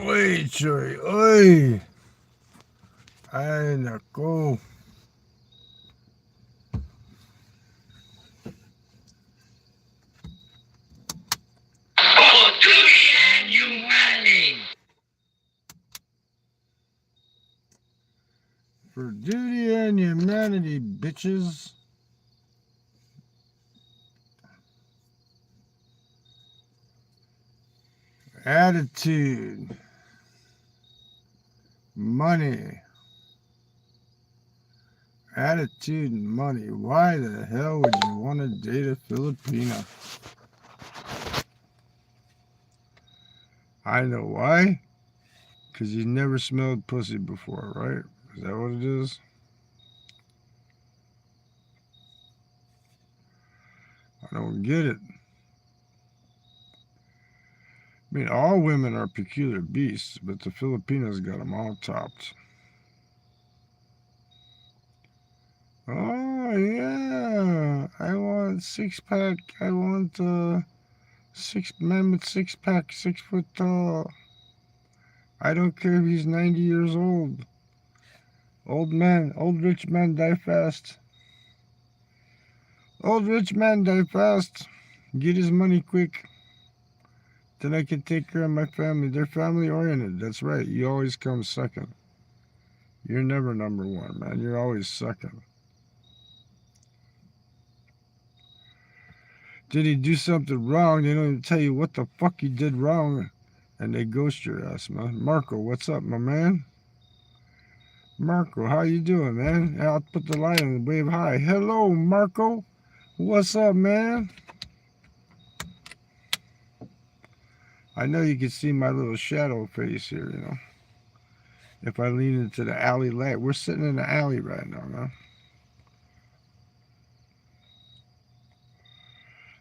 Oy, Choy, oy. Ay, nako. For duty and humanity. For duty and humanity, bitches. Attitude. Money. Attitude and money. Why the hell would you want to date a Filipina? I know why. Because you never smelled pussy before, right? Is that what it is? I don't get it. I mean, all women are peculiar beasts, but the Filipinos got them all topped. Oh, yeah. I want six pack. I want six mammoth six pack, 6 foot tall. I don't care if he's 90 years old. Old man, old rich man die fast. Old rich man die fast. Get his money quick. Then I can take care of my family. They're family oriented. That's right. You always come second. You're never number one, man. You're always second. Did he do something wrong? They don't even tell you what the fuck you did wrong. And they ghost your ass, man. Marco, what's up, my man? Marco, how you doing, man? I'll put the light on and wave hi. Hello, Marco. What's up, man? I know you can see my little shadow face here, you know. If I lean into the alley light. We're sitting in the alley right now, man.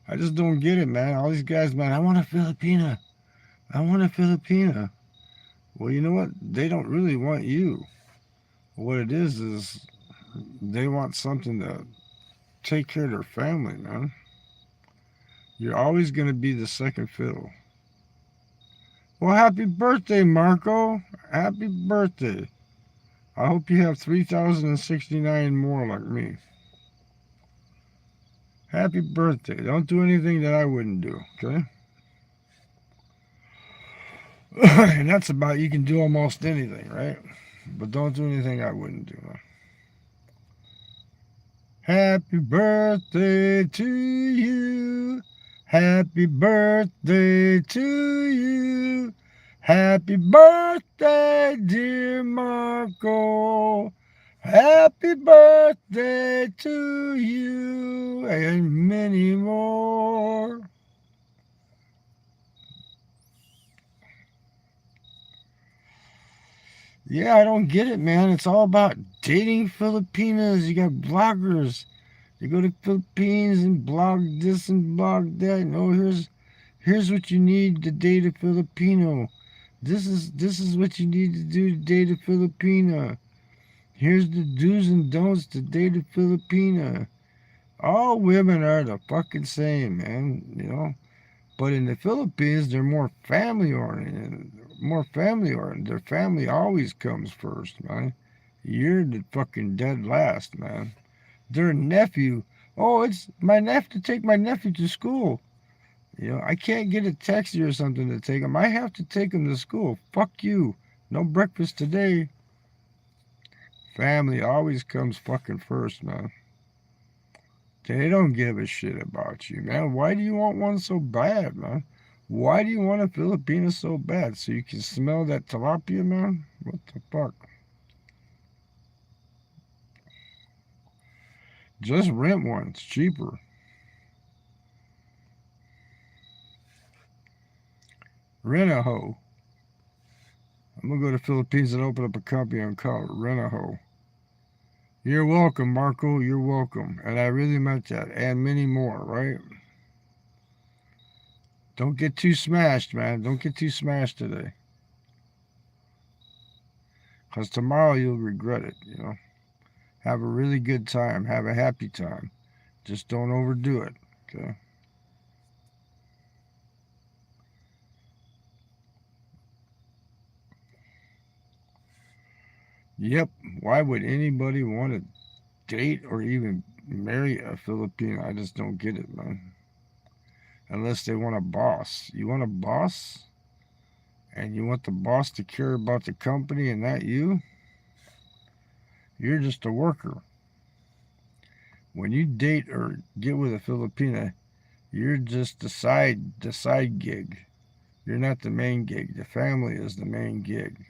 I just don't get it, man. All these guys, man, I want a Filipina. I want a Filipina. Well, you know what? They don't really want you. What it is they want something to take care of their family, man. You're always going to be the second fiddle. Well, happy birthday, Marco. Happy birthday. I hope you have 3,069 more like me. Happy birthday. Don't do anything that I wouldn't do, okay? And that's about, you can do almost anything, right? But don't do anything I wouldn't do. Happy birthday to you. Happy birthday to you. Happy birthday, dear Marco. Happy birthday to you and many more. Yeah, I don't get it, man. It's all about dating Filipinas. You got bloggers. You go to Philippines and blog this and blog that. No, here's what you need to date a Filipino. This is what you need to do to date a Filipina. Here's the do's and don'ts to date a Filipina. All women are the fucking same, man. You know. But in the Philippines, they're more family oriented. More family oriented. Their family always comes first, man. You're the fucking dead last, man. Their nephew. Oh, it's my nephew to take my nephew to school. You know, I can't get a taxi or something to take him. I have to take him to school. Fuck you. No breakfast today. Family always comes fucking first, man. They don't give a shit about you, man. Why do you want one so bad, man? Why do you want a Filipino so bad? So you can smell that tilapia, man? What the fuck? Just rent one. It's cheaper. Rent a hoe. I'm gonna go to the Philippines and open up a company and call it Rent a Hoe. You're welcome, Marco. You're welcome. And I really meant that. And many more, right? Don't get too smashed, man. Don't get too smashed today. Because tomorrow you'll regret it, you know. Have a really good time. Have a happy time. Just don't overdo it, okay? Yep. Why would anybody want to date or even marry a Filipino? I just don't get it, man. Unless they want a boss. You want a boss? And you want the boss to care about the company and not you? You're just a worker. When you date or get with a Filipina, you're just the side gig. You're not the main gig. The family is the main gig.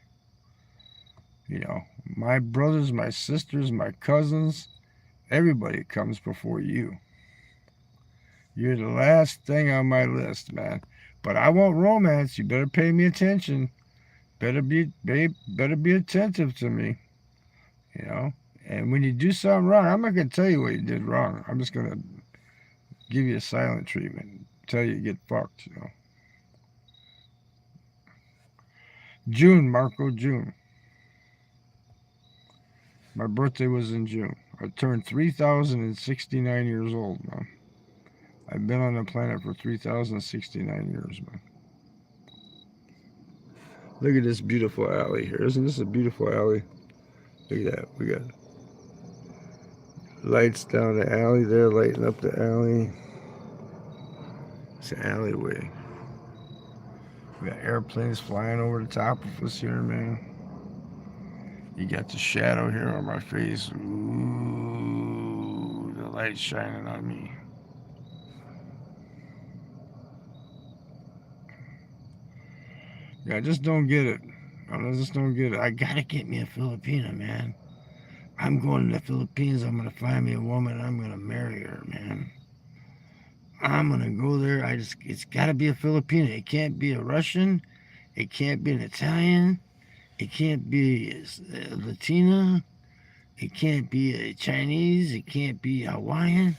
You know, my brothers, my sisters, my cousins, everybody comes before you. You're the last thing on my list, man. But I want romance. You better pay me attention. Better be attentive to me. You know. And when you do something wrong, I'm not gonna tell you what you did wrong. I'm just gonna give you a silent treatment. Tell you get fucked. You know. June, Marco, June. My birthday was in June. I turned 3,069 years old, man. I've been on the planet for 3,069 years, man. Look at this beautiful alley here. Isn't this a beautiful alley? Look at that. We got lights down the alley there, lighting up the alley. It's an alleyway. We got airplanes flying over the top of us here, man. You got the shadow here on my face. Ooh, the light's shining on me. Yeah, I just don't get it. I just don't get it. I gotta get me a Filipina, man. I'm going to the Philippines. I'm gonna find me a woman. I'm gonna marry her, man. I'm gonna go there. It's gotta be a Filipina. It can't be a Russian. It can't be an Italian. It can't be a Latina. It can't be a Chinese. It can't be Hawaiian.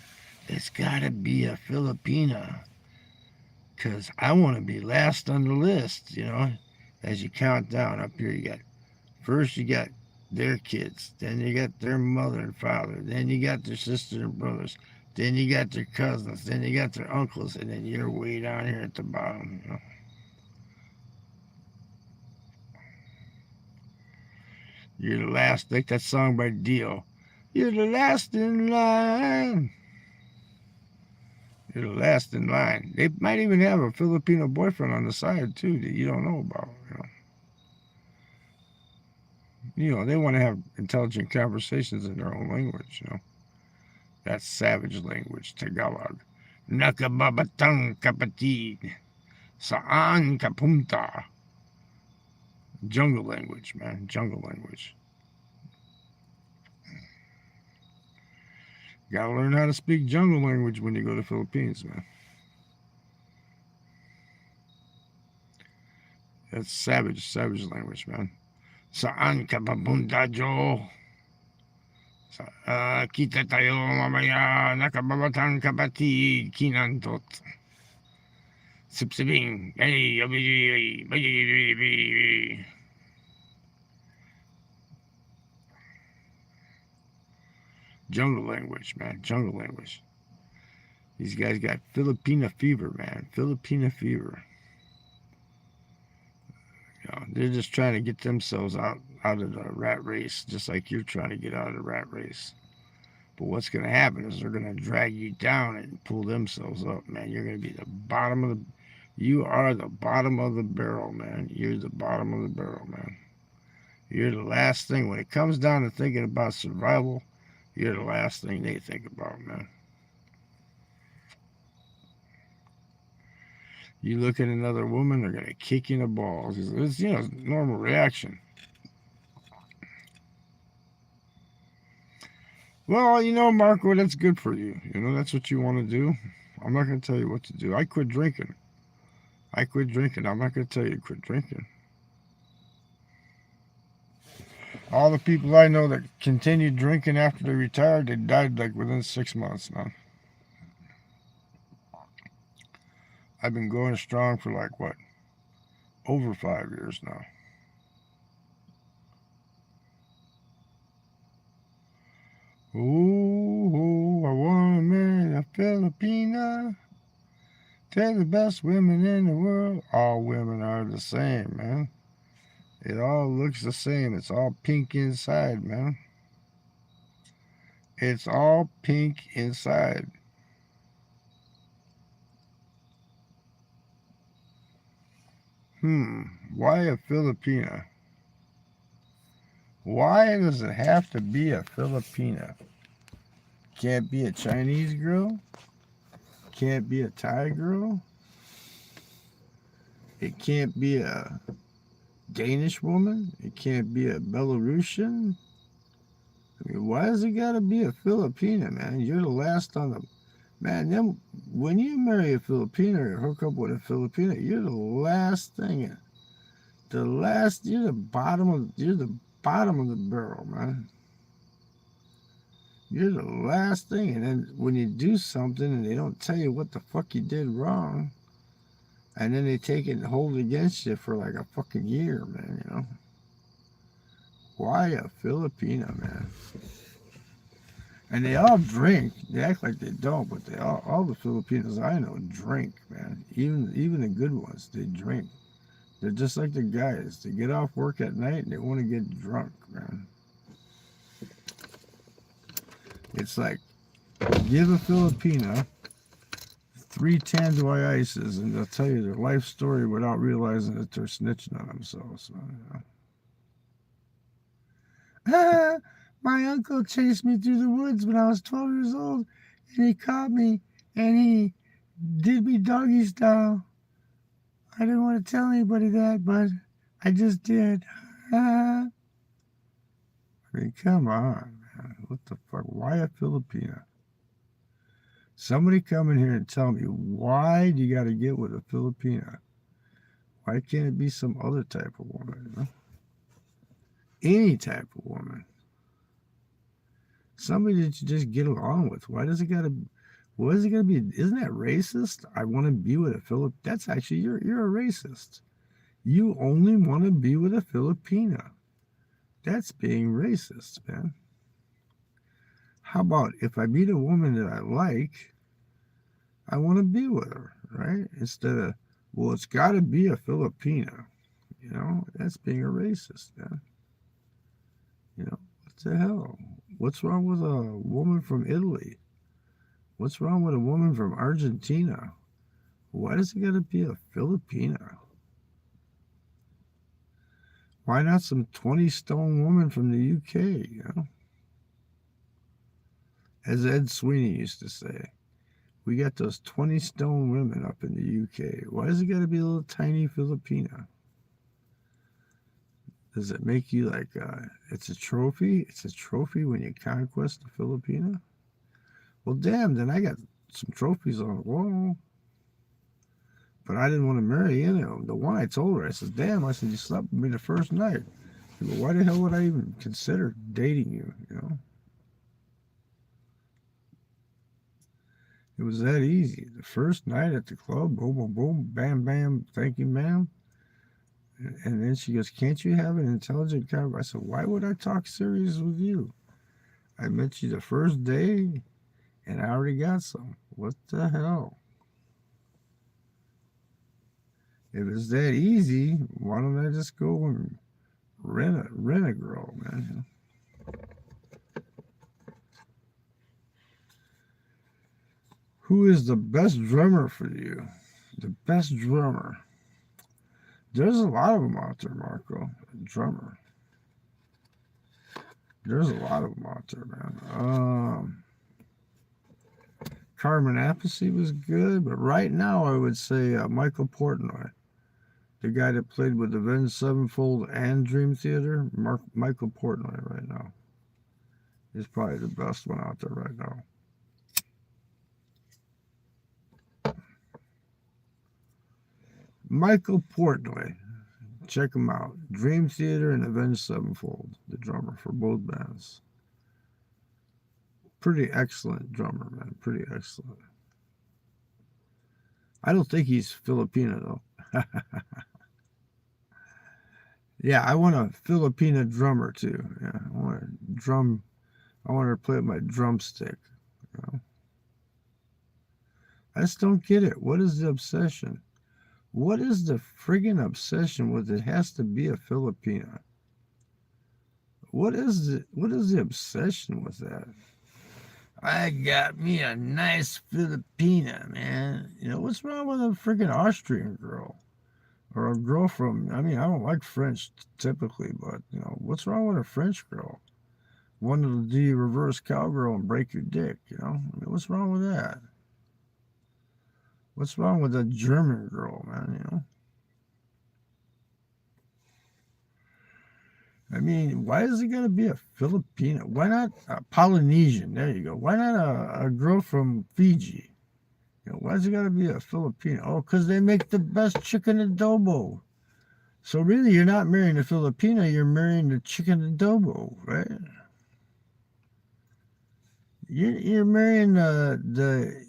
It's gotta be a Filipina. Because I want to be last on the list, you know. As you count down up here, you got their kids, then you got their mother and father, then you got their sisters and brothers, then you got their cousins, then you got their uncles, and then you're way down here at the bottom, you know. You're the last, like that song by Dio. You're the last in line. You're the last in line. They might even have a Filipino boyfriend on the side too that you don't know about. You know, they want to have intelligent conversations in their own language. You know, that's savage language, Tagalog. Nakababatang kapatid, saan ka punta? Jungle language, man. Jungle language. Gotta learn how to speak jungle language when you go to the Philippines, man. That's savage language, man. Saan ka papunta, Joe? Kita tayo mamaya, nakababatang kapatid, kinantot. Sipsiping, jungle language, man. Jungle language. These guys got Filipina fever, man. Filipina fever. You know, they're just trying to get themselves out of the rat race, just like you're trying to get out of the rat race. But what's going to happen is they're going to drag you down and pull themselves up, man. You're going to be the bottom of the... You are the bottom of the barrel, man. You're the bottom of the barrel, man. You're the last thing. When it comes down to thinking about survival, you're the last thing they think about, man. You look at another woman, they're going to kick you in the balls. It's, you know, normal reaction. Well, you know, Marco, that's good for you. You know, that's what you want to do. I'm not going to tell you what to do. I quit drinking. I'm not going to tell you to quit drinking. All the people I know that continued drinking after they retired, they died like within 6 months, man. I've been going strong for like, what, over 5 years now. Ooh, I want to marry a Filipina. They're the best women in the world. All women are the same, man. It all looks the same. It's all pink inside, man. It's all pink inside. Hmm. Why a Filipina? Why does it have to be a Filipina? Can't be a Chinese girl? Can't be a Thai girl? It can't be a Danish woman? It can't be a Belarusian? I mean, why does it gotta be a Filipina, man? You're the last on the man. Then when you marry a Filipina or hook up with a Filipina, you're the last thing. The last, you're the bottom of the barrel, man. You're the last thing. And then when you do something and they don't tell you what the fuck you did wrong, and then they take it and hold it against you for like a fucking year, man, you know? Why a Filipina, man? And they all drink. They act like they don't, but all the Filipinos I know drink, man. Even the good ones, they drink. They're just like the guys. They get off work at night and they want to get drunk, man. It's like, give a Filipina 3 Tanduay ices and they'll tell you their life story without realizing that they're snitching on themselves. Ah, my uncle chased me through the woods when I was 12 years old and he caught me and he did me doggy style. I didn't want to tell anybody that, but I just did. Ah. I mean, come on, man. What the fuck? Why a Filipina? Somebody come in here and tell me, why do you got to get with a Filipina? Why can't it be some other type of woman? You know? Any type of woman. Somebody that you just get along with. Why does it got to? What is it going to be? Isn't that racist? I want to be with a Filip. That's actually you're a racist. You only want to be with a Filipina. That's being racist, man. How about if I meet a woman that I like, I want to be with her, right? Instead of, well, it's got to be a Filipina. You know, that's being a racist, man. You know, what the hell? What's wrong with a woman from Italy? What's wrong with a woman from Argentina? Why does it got to be a Filipina? Why not some 20-stone woman from the UK, you know? As Ed Sweeney used to say, we got those 20-stone women up in the UK. Why does it got to be a little tiny Filipina? Does it make you like, it's a trophy? It's a trophy when you conquest a Filipina? Well, damn, then I got some trophies on the wall. But I didn't want to marry any of them. The one I told her, I said, damn, I said, you slept with me the first night. She goes, why the hell would I even consider dating you, you know? It was that easy. The first night at the club, boom, boom, boom, bam, bam, thank you, ma'am. And then she goes, can't you have an intelligent conversation? I said, why would I talk serious with you? I met you the first day, and I already got some. What the hell? If it's that easy, why don't I just go and rent a girl, man? Who is the best drummer for you? The best drummer. There's a lot of them out there, Marco. Drummer. There's a lot of them out there, man. Carmen Appice was good, but right now I would say Michael Portnoy, the guy that played with Avenged Sevenfold and Dream Theater. Michael Portnoy right now is probably the best one out there right now. Michael Portnoy. Check him out. Dream Theater and Avenged Sevenfold, the drummer for both bands. Pretty excellent drummer, man. Pretty excellent. I don't think he's Filipino, though. Yeah, I want a Filipina drummer, too. Yeah, I want her to play with my drumstick. You know? I just don't get it. What is the obsession? What is the friggin' obsession with it has to be a Filipina? What is the obsession with that? I got me a nice Filipina, man. You know, what's wrong with a friggin' Austrian girl? Or a girl from, I mean, I don't like French typically, but, you know, what's wrong with a French girl? One to do reverse cowgirl and break your dick, you know? I mean, what's wrong with that? What's wrong with a German girl, man, you know? I mean, why is it got to be a Filipino? Why not a Polynesian? There you go. Why not a girl from Fiji? You know, why is it got to be a Filipino? Oh, because they make the best chicken adobo. So really, you're not marrying a Filipino. You're marrying the chicken adobo, right? You're marrying the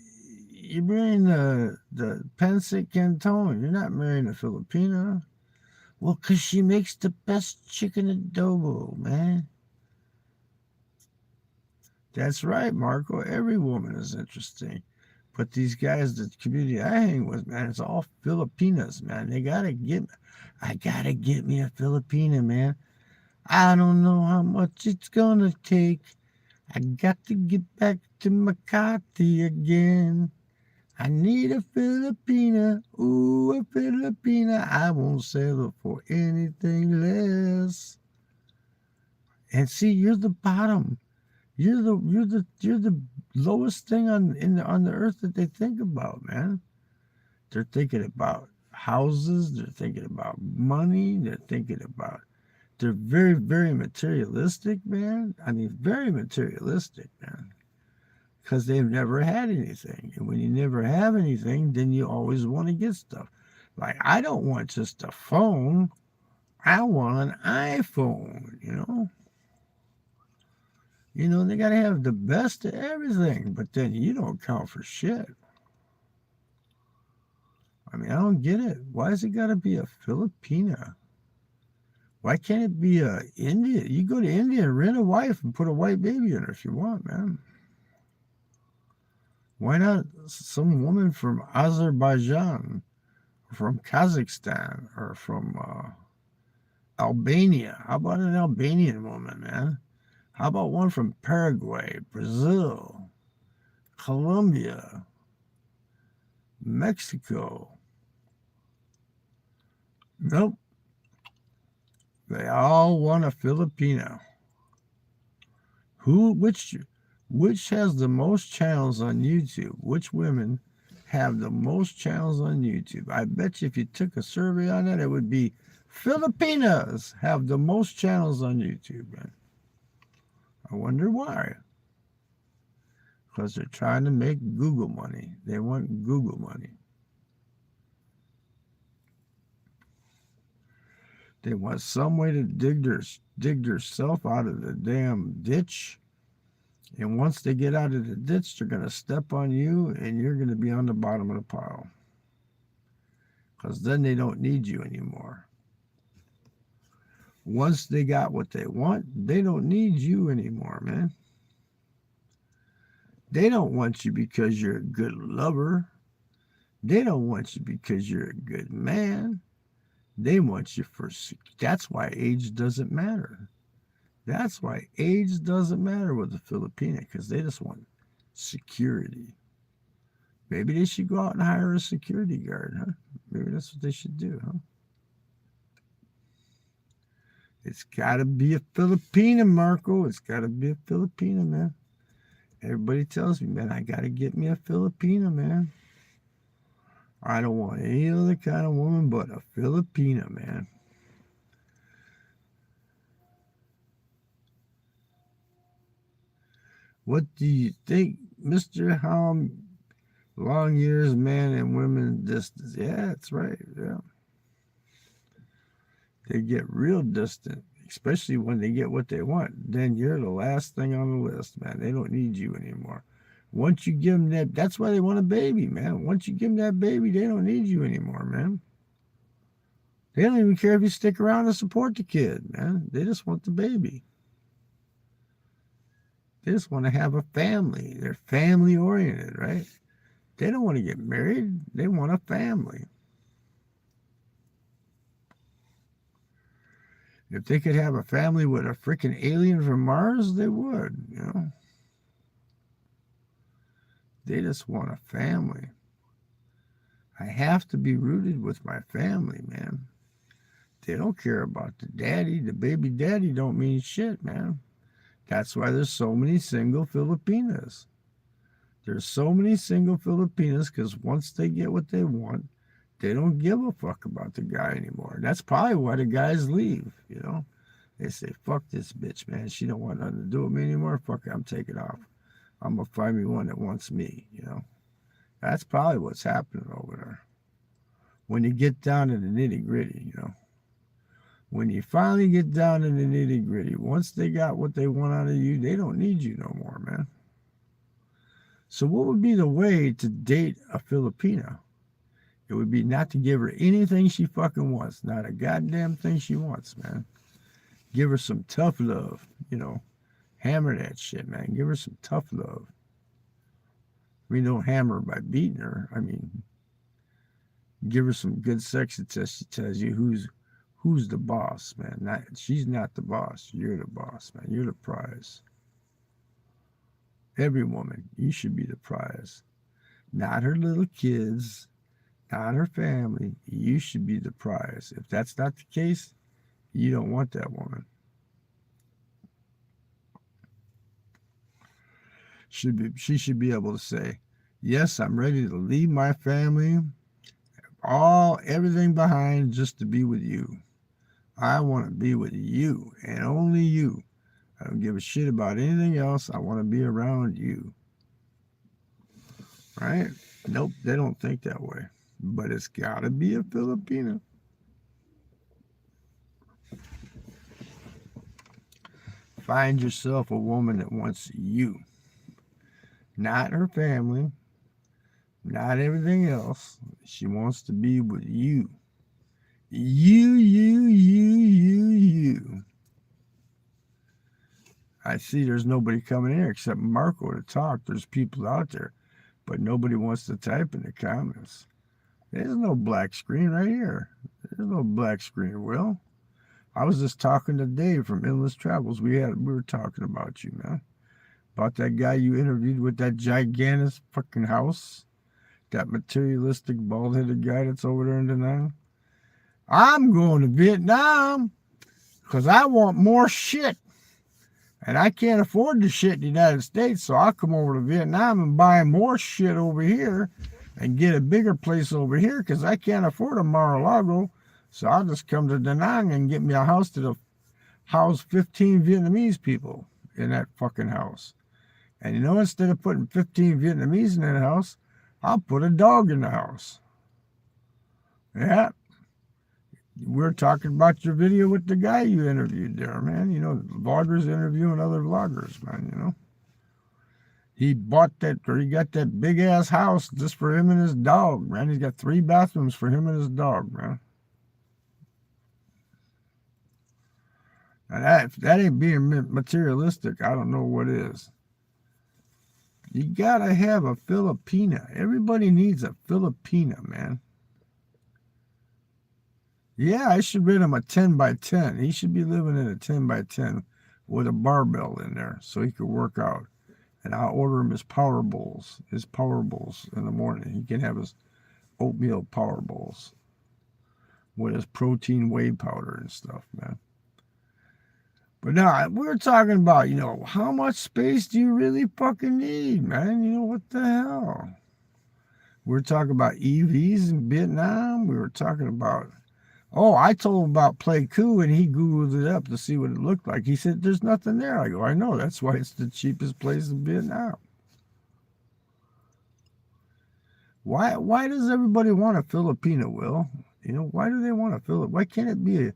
Pansy Canton. You're not marrying a Filipino. Well, 'cause she makes the best chicken adobo, man. That's right, Marco. Every woman is interesting. But these guys, the community I hang with, man, it's all Filipinas, man. I gotta get me a Filipina, man. I don't know how much it's gonna take. I got to get back to Makati again. I need a Filipina, ooh, a Filipina. I won't settle for anything less. And see, you're the bottom. You're the lowest thing on the earth that they think about, man. They're thinking about houses. They're thinking about money. They're very, very materialistic, man. I mean, very materialistic, man. Because they've never had anything. And when you never have anything, then you always want to get stuff. Like, I don't want just a phone. I want an iPhone, you know? You know, they got to have the best of everything, but then you don't count for shit. I mean, I don't get it. Why has it got to be a Filipina? Why can't it be a India? You go to India and rent a wife and put a white baby in her if you want, man. Why not some woman from Azerbaijan, from Kazakhstan, or from Albania? How about an Albanian woman, man? How about one from Paraguay, Brazil, Colombia, Mexico? Nope. They all want a Filipino. Which has the most channels on YouTube? Which women have the most channels on YouTube? I bet you if you took a survey on that, it would be Filipinas have the most channels on YouTube, man. I wonder why. Because they're trying to make Google money. They want Google money. They want some way to dig themselves out of the damn ditch. And once they get out of the ditch, they're going to step on you and you're going to be on the bottom of the pile. Because then they don't need you anymore. Once they got what they want, they don't need you anymore, man. They don't want you because you're a good lover. They don't want you because you're a good man. They want you for, that's why age doesn't matter. That's why age doesn't matter with the Filipina, because they just want security. Maybe they should go out and hire a security guard, huh? Maybe that's what they should do, huh? It's got to be a Filipina, Marco. It's got to be a Filipina, man. Everybody tells me, man, I got to get me a Filipina, man. I don't want any other kind of woman but a Filipina, man. What do you think, Mr. How long years, man and women distance? Yeah, that's right. Yeah. They get real distant, especially when they get what they want. Then you're the last thing on the list, man. They don't need you anymore. Once you give them that's why they want a baby, man. Once you give them that baby, they don't need you anymore, man. They don't even care if you stick around to support the kid, man. They just want the baby. They just want to have a family. They're family oriented, right? They don't want to get married. They want a family. If they could have a family with a freaking alien from Mars, they would, They just want a family. I have to be rooted with my family, man. They don't care about the daddy. The baby daddy don't mean shit, man. That's why there's so many single Filipinas. There's so many single Filipinas because once they get what they want, they don't give a fuck about the guy anymore. That's probably why the guys leave, They say, fuck this bitch, man. She don't want nothing to do with me anymore. Fuck it, I'm taking off. I'm going to find me one that wants me, That's probably what's happening over there. When you get down to the nitty gritty, When you finally get down to the nitty gritty, once they got what they want out of you, they don't need you no more, man. So what would be the way to date a Filipina? It would be not to give her anything she fucking wants. Not a goddamn thing she wants, man. Give her some tough love, Hammer that shit, man. Give her some tough love. We don't hammer by beating her. I mean, give her some good sex until she tells you who's the boss, man. She's not the boss. You're the boss, man. You're the prize. Every woman, you should be the prize. Not her little kids, not her family. You should be the prize. If that's not the case, you don't want that woman. She should be able to say, yes, I'm ready to leave my family, everything behind just to be with you. I want to be with you and only you. I don't give a shit about anything else. I want to be around you. Right? Nope, they don't think that way. But it's got to be a Filipina. Find yourself a woman that wants you. Not her family. Not everything else. She wants to be with you. You. I see there's nobody coming here except Marco to talk. There's people out there, but nobody wants to type in the comments. There's no black screen right here. There's no black screen, Will. I was just talking to Dave from Endless Travels. We were talking about you, man. About that guy you interviewed with that gigantic fucking house. That materialistic, bald-headed guy that's over there in Da Nang. I'm going to Vietnam because I want more shit. And I can't afford the shit in the United States, so I'll come over to Vietnam and buy more shit over here and get a bigger place over here because I can't afford a Mar-a-Lago. So I'll just come to Da Nang and get me a house that'll house 15 Vietnamese people in that fucking house. And instead of putting 15 Vietnamese in that house, I'll put a dog in the house. Yeah. We're talking about your video with the guy you interviewed there, man. Vloggers interviewing other vloggers, man, He got that big ass house just for him and his dog, man. He's got 3 bathrooms for him and his dog, man. Now that ain't being materialistic. I don't know what is. You gotta have a Filipina. Everybody needs a Filipina, man. Yeah, I should rent him a 10 by 10. He should be living in a 10 by 10 with a barbell in there so he could work out. And I'll order him his power bowls in the morning. He can have his oatmeal power bowls with his protein whey powder and stuff, man. But now, we're talking about, how much space do you really fucking need, man? What the hell? We're talking about EVs in Vietnam. We were talking about, I told him about Pleiku, and he Googled it up to see what it looked like. He said, there's nothing there. I go, I know. That's why it's the cheapest place in Vietnam. Why does everybody want a Filipina, Will? Why do they want a Filipina? Why can't it be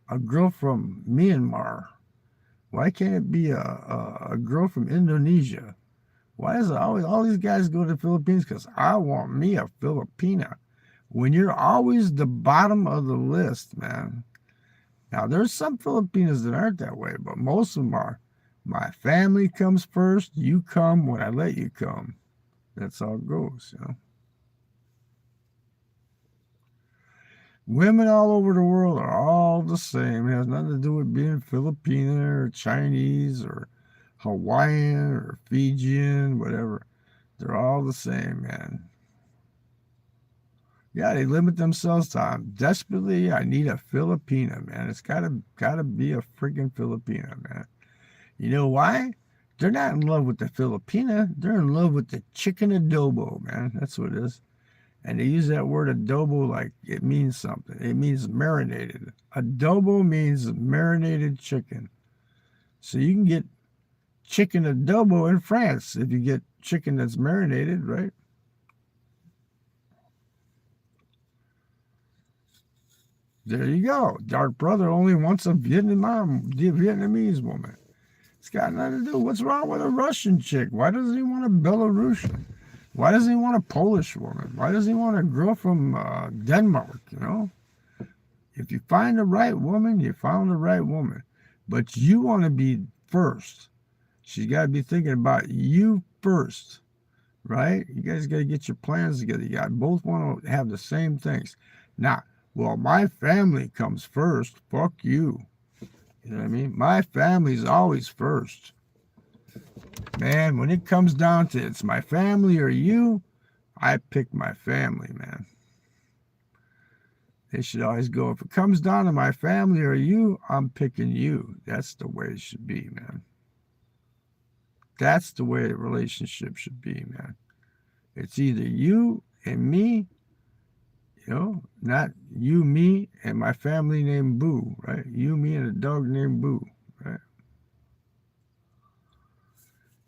a girl from Myanmar? Why can't it be a girl from Indonesia? Why is it always all these guys go to the Philippines? Because I want me a Filipina. When you're always the bottom of the list, man. Now, there's some Filipinas that aren't that way, but most of them are. My family comes first. You come when I let you come. That's how it goes, Women all over the world are all the same. It has nothing to do with being Filipino or Chinese or Hawaiian or Fijian, whatever. They're all the same, man. Yeah, they limit themselves to, I'm desperately, I need a Filipina, man. It's gotta be a freaking Filipina, man. You know why? They're not in love with the Filipina. They're in love with the chicken adobo, man. That's what it is. And they use that word adobo like it means something. It means marinated. Adobo means marinated chicken. So you can get chicken adobo in France if you get chicken that's marinated, right? There you go. Dark brother only wants a Vietnamese woman. It's got nothing to do. What's wrong with a Russian chick? Why doesn't he want a Belarusian? Why doesn't he want a Polish woman? Why doesn't he want a girl from Denmark, you know? If you find the right woman, you found the right woman. But you want to be first. She's got to be thinking about you first, right? You guys got to get your plans together. You got both want to have the same things. Now, well, my family comes first. Fuck you. You know what I mean? My family's always first. Man, when it comes down to it's my family or you, I pick my family, man. They should always go, if it comes down to my family or you, I'm picking you. That's the way it should be, man. That's the way a relationship should be, man. It's either you and me, you know, not you, me, and my family named Boo, right? You, me, and a dog named Boo, right?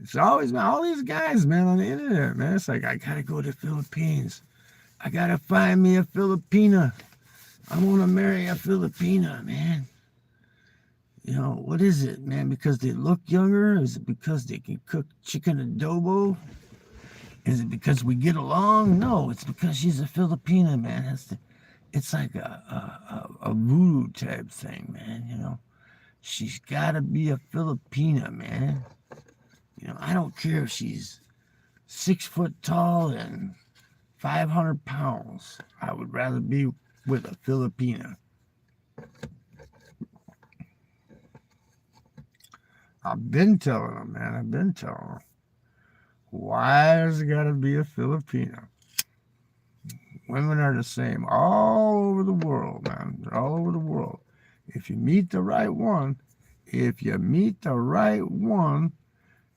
It's always, man, all these guys, man, on the internet, man. It's like, I gotta go to the Philippines. I gotta find me a Filipina. I want to marry a Filipina, man. You know, what is it, man? Because they look younger? Is it because they can cook chicken adobo? Is it because we get along? No, it's because she's a Filipina, man. It's like a voodoo type thing, man, you know. She's got to be a Filipina, man. You know, I don't care if she's 6 foot tall and 500 pounds. I would rather be with a Filipina. I've been telling them, man. I've been telling them. Why has it got to be a Filipina? Women are the same all over the world, man. They're all over the world. If you meet the right one,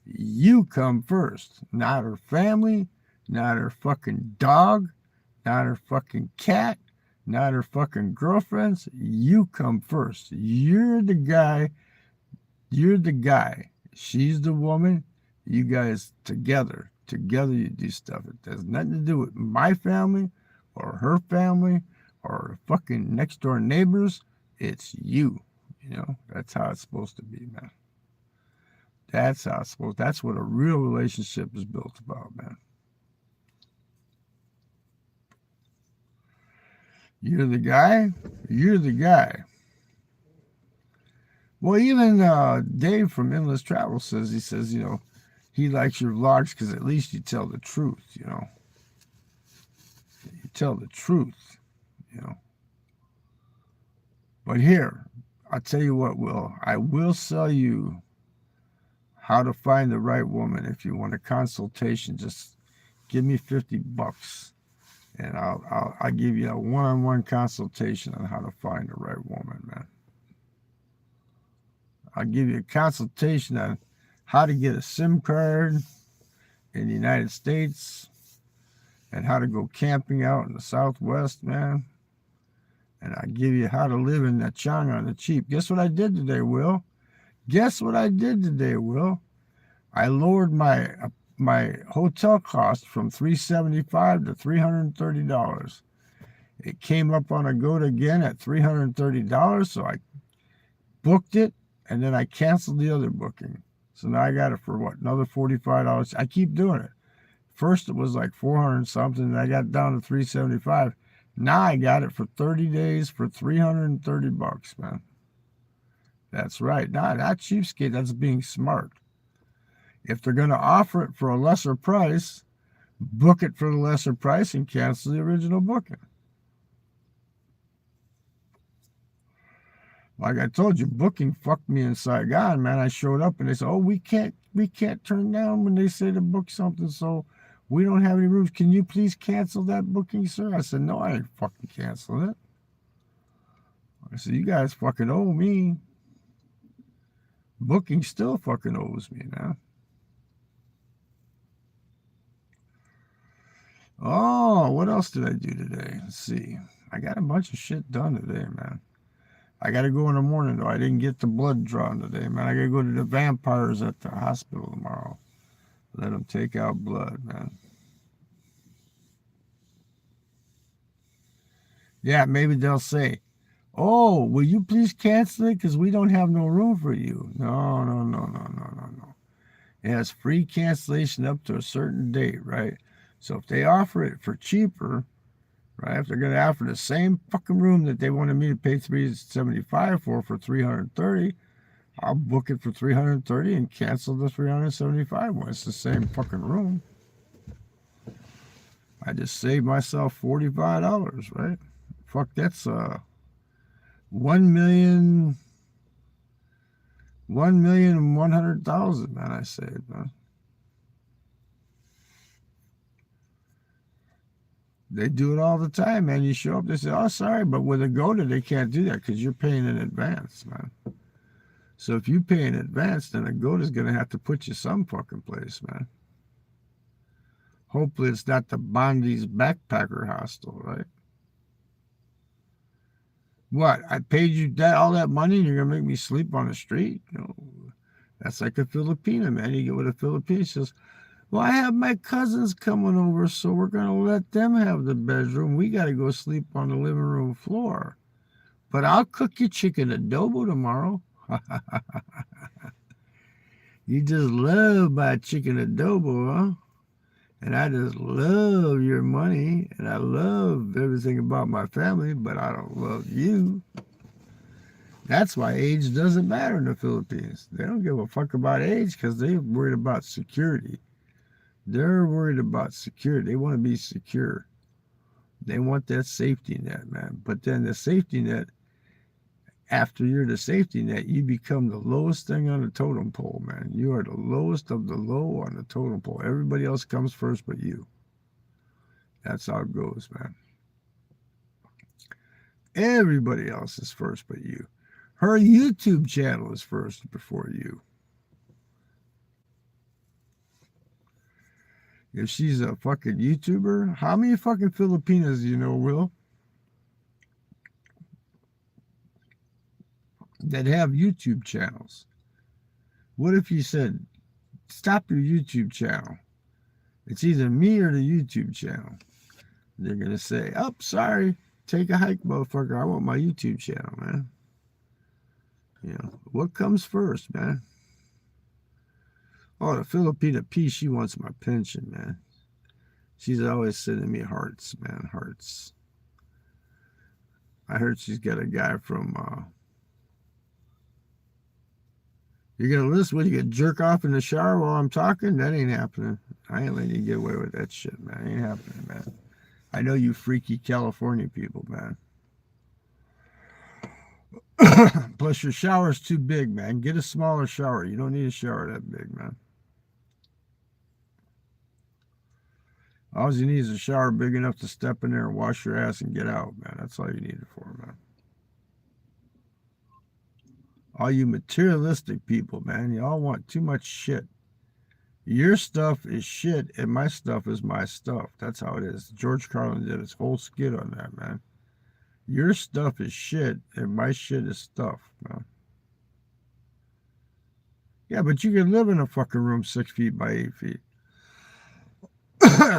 you come first. Not her family, not her fucking dog, not her fucking cat, not her fucking girlfriends. You come first. You're the guy. She's the woman. You guys together you do stuff. It has nothing to do with my family or her family or fucking next door neighbors. It's you. You know, that's how it's supposed to be, man. That's what a real relationship is built about, man. You're the guy. Well, even Dave from Endless Travel says, you know, he likes your vlogs because at least you tell the truth, you know. You tell the truth, you know. But here, I'll tell you what, Will. I will sell you how to find the right woman. If you want a consultation, just give me $50 and I'll give you a one-on-one consultation on how to find the right woman, man. I'll give you a consultation on how to get a SIM card in the United States and how to go camping out in the Southwest, man. And I'll give you how to live in that China on the cheap. Guess what I did today, Will? I lowered my hotel cost from $375 to $330. It came up on Agoda again at $330, so I booked it, and then I canceled the other booking. So now I got it for what, another $45. I keep doing it. First it was like 400 something, and I got down to $375. Now I got it for 30 days for $330, man. That's right. Not cheapskate, that's being smart. If they're going to offer it for a lesser price, book it for the lesser price and cancel the original booking. Like I told you, booking fucked me in Saigon, man. I showed up and they said, "Oh, we can't turn down when they say to book something, so we don't have any rooms. Can you please cancel that booking, sir?" I said, "No, I ain't fucking canceling it." I said, "You guys fucking owe me. Booking still fucking owes me now." Oh, what else did I do today? Let's see. I got a bunch of shit done today, man. I got to go in the morning, though. I didn't get the blood drawn today, man. I got to go to the vampires at the hospital tomorrow. Let them take out blood, man. Yeah, maybe they'll say, "Oh, will you please cancel it? Because we don't have no room for you." No, no, no, no, no, no, no. It has free cancellation up to a certain date, right? So if they offer it for cheaper, right? If they're going to offer the same fucking room that they wanted me to pay $375 for 330, I'll book it for 330 and cancel the 375 one. It's the same fucking room. I just saved myself $45, right? Fuck, that's 1,100,000, man. I saved, man. They do it all the time, man. You show up, they say, "Oh, sorry, but with a GOTA, they can't do that because you're paying in advance, man." So if you pay in advance, then a GOTA's going to have to put you some fucking place, man. Hopefully it's not the Bondi's backpacker hostel, right? What? I paid you all that money and you're going to make me sleep on the street? No. That's like a Filipina, man. You get with a Filipino, says, "Well, I have my cousins coming over, so we're going to let them have the bedroom. We got to go sleep on the living room floor. But I'll cook you chicken adobo tomorrow." You just love my chicken adobo, huh? And I just love your money, and I love everything about my family, but I don't love you. That's why age doesn't matter in the Philippines. They don't give a fuck about age because they're worried about security. They're worried about security. They want to be secure. They want that safety net, man. But then the safety net, after you're the safety net, you become the lowest thing on the totem pole, man. You are the lowest of the low on the totem pole. Everybody else comes first but you. That's how it goes, man. Everybody else is first but you. Her YouTube channel is first before you. If she's a fucking YouTuber, how many fucking Filipinas do you know, Will, that have YouTube channels? What if you said, "Stop your YouTube channel. It's either me or the YouTube channel"? They're going to say, "Oh, sorry. Take a hike, motherfucker. I want my YouTube channel, man." You know, what comes first, man? Oh, the Filipina P, she wants my pension, man. She's always sending me hearts, man, hearts. I heard she's got a guy from, you're going to listen when you get jerk off in the shower while I'm talking? That ain't happening. I ain't letting you get away with that shit, man. It ain't happening, man. I know you freaky California people, man. Plus, your shower's too big, man. Get a smaller shower. You don't need a shower that big, man. All you need is a shower big enough to step in there and wash your ass and get out, man. That's all you need it for, man. All you materialistic people, man, you all want too much shit. Your stuff is shit, and my stuff is my stuff. That's how it is. George Carlin did his whole skit on that, man. Your stuff is shit, and my shit is stuff, man. Yeah, but you can live in a fucking room 6 feet by 8 feet.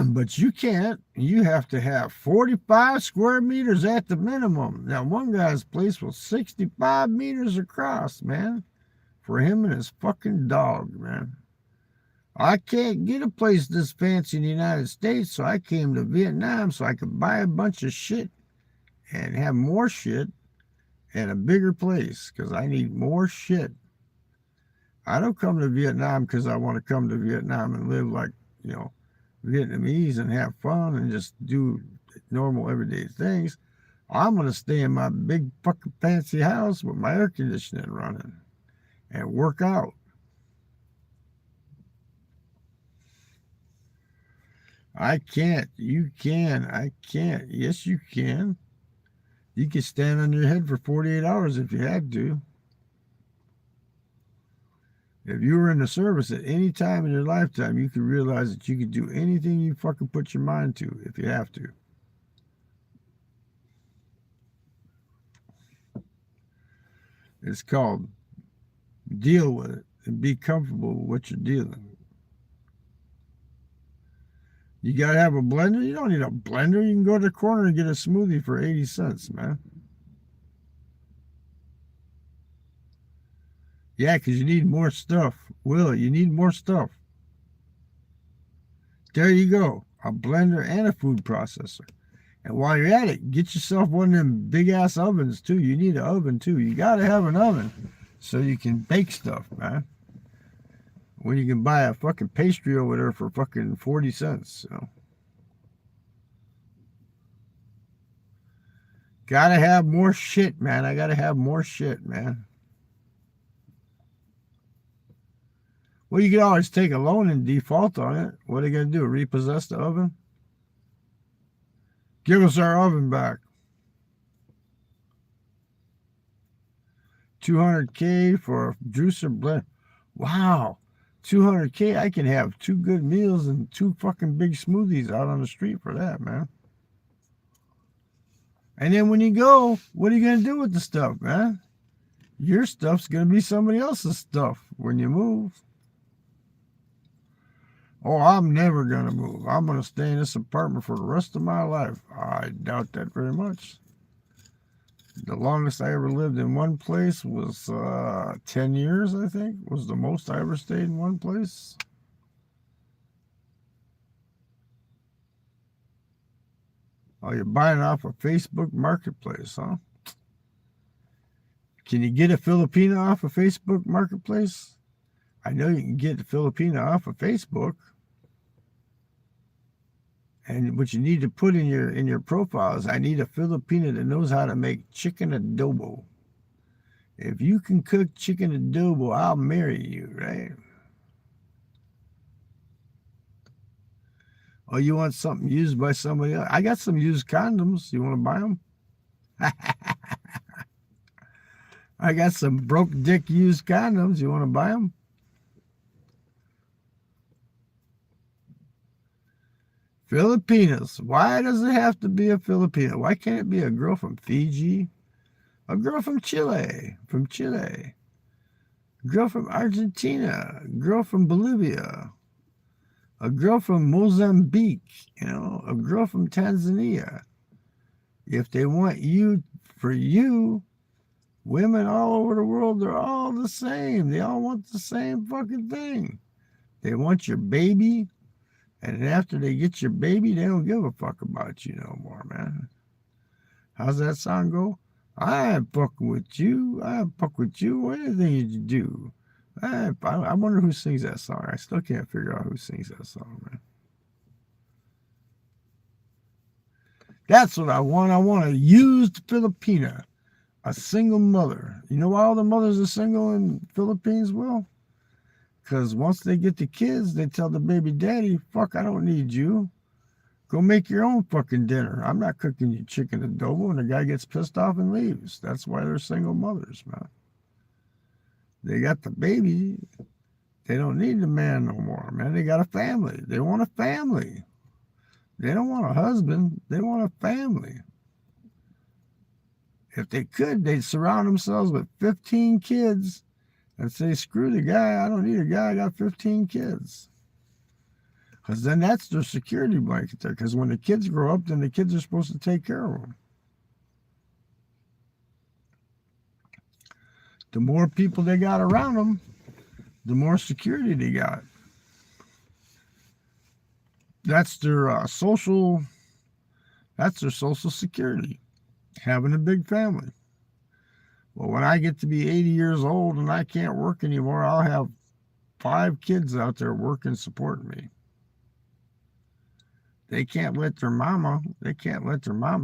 But you can't. You have to have 45 square meters at the minimum. Now, one guy's place was 65 meters across, man, for him and his fucking dog, man. I can't get a place this fancy in the United States, so I came to Vietnam so I could buy a bunch of shit and have more shit and a bigger place because I need more shit. I don't come to Vietnam because I want to come to Vietnam and live like, you know, Vietnamese and have fun and just do normal everyday things. I'm going to stay in my big fucking fancy house with my air conditioning running and work out. I can't. You can. I can't. Yes, you can. You can stand on your head for 48 hours if you had to. If you were in the service at any time in your lifetime, you could realize that you could do anything you fucking put your mind to if you have to. It's called deal with it and be comfortable with what you're dealing. You gotta have a blender? You don't need a blender. You can go to the corner and get a smoothie for 80 cents, man. Yeah, because you need more stuff. Will, you need more stuff. There you go. A blender and a food processor. And while you're at it, get yourself one of them big ass ovens too. You need an oven too. You gotta have an oven so you can bake stuff, man. When you can buy a fucking pastry over there for fucking 40 cents. So. Gotta have more shit, man. I gotta have more shit, man. Well, you can always take a loan and default on it. What are they gonna do? Repossess the oven? Give us our oven back. $200K for a juicer blend. Wow. $200K, I can have 2 good meals and 2 fucking big smoothies out on the street for that, man. And then when you go, what are you going to do with the stuff, man? Your stuff's going to be somebody else's stuff when you move. Oh, I'm never going to move. I'm going to stay in this apartment for the rest of my life. I doubt that very much. The longest I ever lived in one place was 10 years, I think, was the most I ever stayed in one place. Oh, you're buying off a Facebook Marketplace, huh? Can you get a Filipina off a Facebook Marketplace? I know you can get a Filipina off of Facebook. And what you need to put in your profile is, I need a Filipina that knows how to make chicken adobo. If you can cook chicken adobo, I'll marry you, right? Oh, you want something used by somebody else? I got some used condoms. You want to buy them? I got some broke dick used condoms. You want to buy them? Filipinas. Why does it have to be a Filipina? Why can't it be a girl from Fiji? A girl from Chile. A girl from Argentina. A girl from Bolivia. A girl from Mozambique. A girl from Tanzania. If they want you for you, women all over the world, they're all the same. They all want the same fucking thing. They want your baby. And after they get your baby, they don't give a fuck about you no more, man. How's that song go? I ain't fucking with you. I ain't fuck with you. Anything you do. I wonder who sings that song. I still can't figure out who sings that song, man. That's what I want. I want a used Filipina. A single mother. You know why all the mothers are single in Philippines, Will? Because once they get the kids, they tell the baby daddy, fuck, I don't need you. Go make your own fucking dinner. I'm not cooking you chicken adobo. And the guy gets pissed off and leaves. That's why they're single mothers, man. They got the baby. They don't need the man no more, man. They got a family. They want a family. They don't want a husband. They want a family. If they could, they'd surround themselves with 15 kids and say, screw the guy, I don't need a guy, I got 15 kids. Because then that's their security blanket there. Because when the kids grow up, then the kids are supposed to take care of them. The more people they got around them, the more security they got. That's their social security, having a big family. Well, when I get to be 80 years old and I can't work anymore, I'll have 5 kids out there working, supporting me. they can't let their mama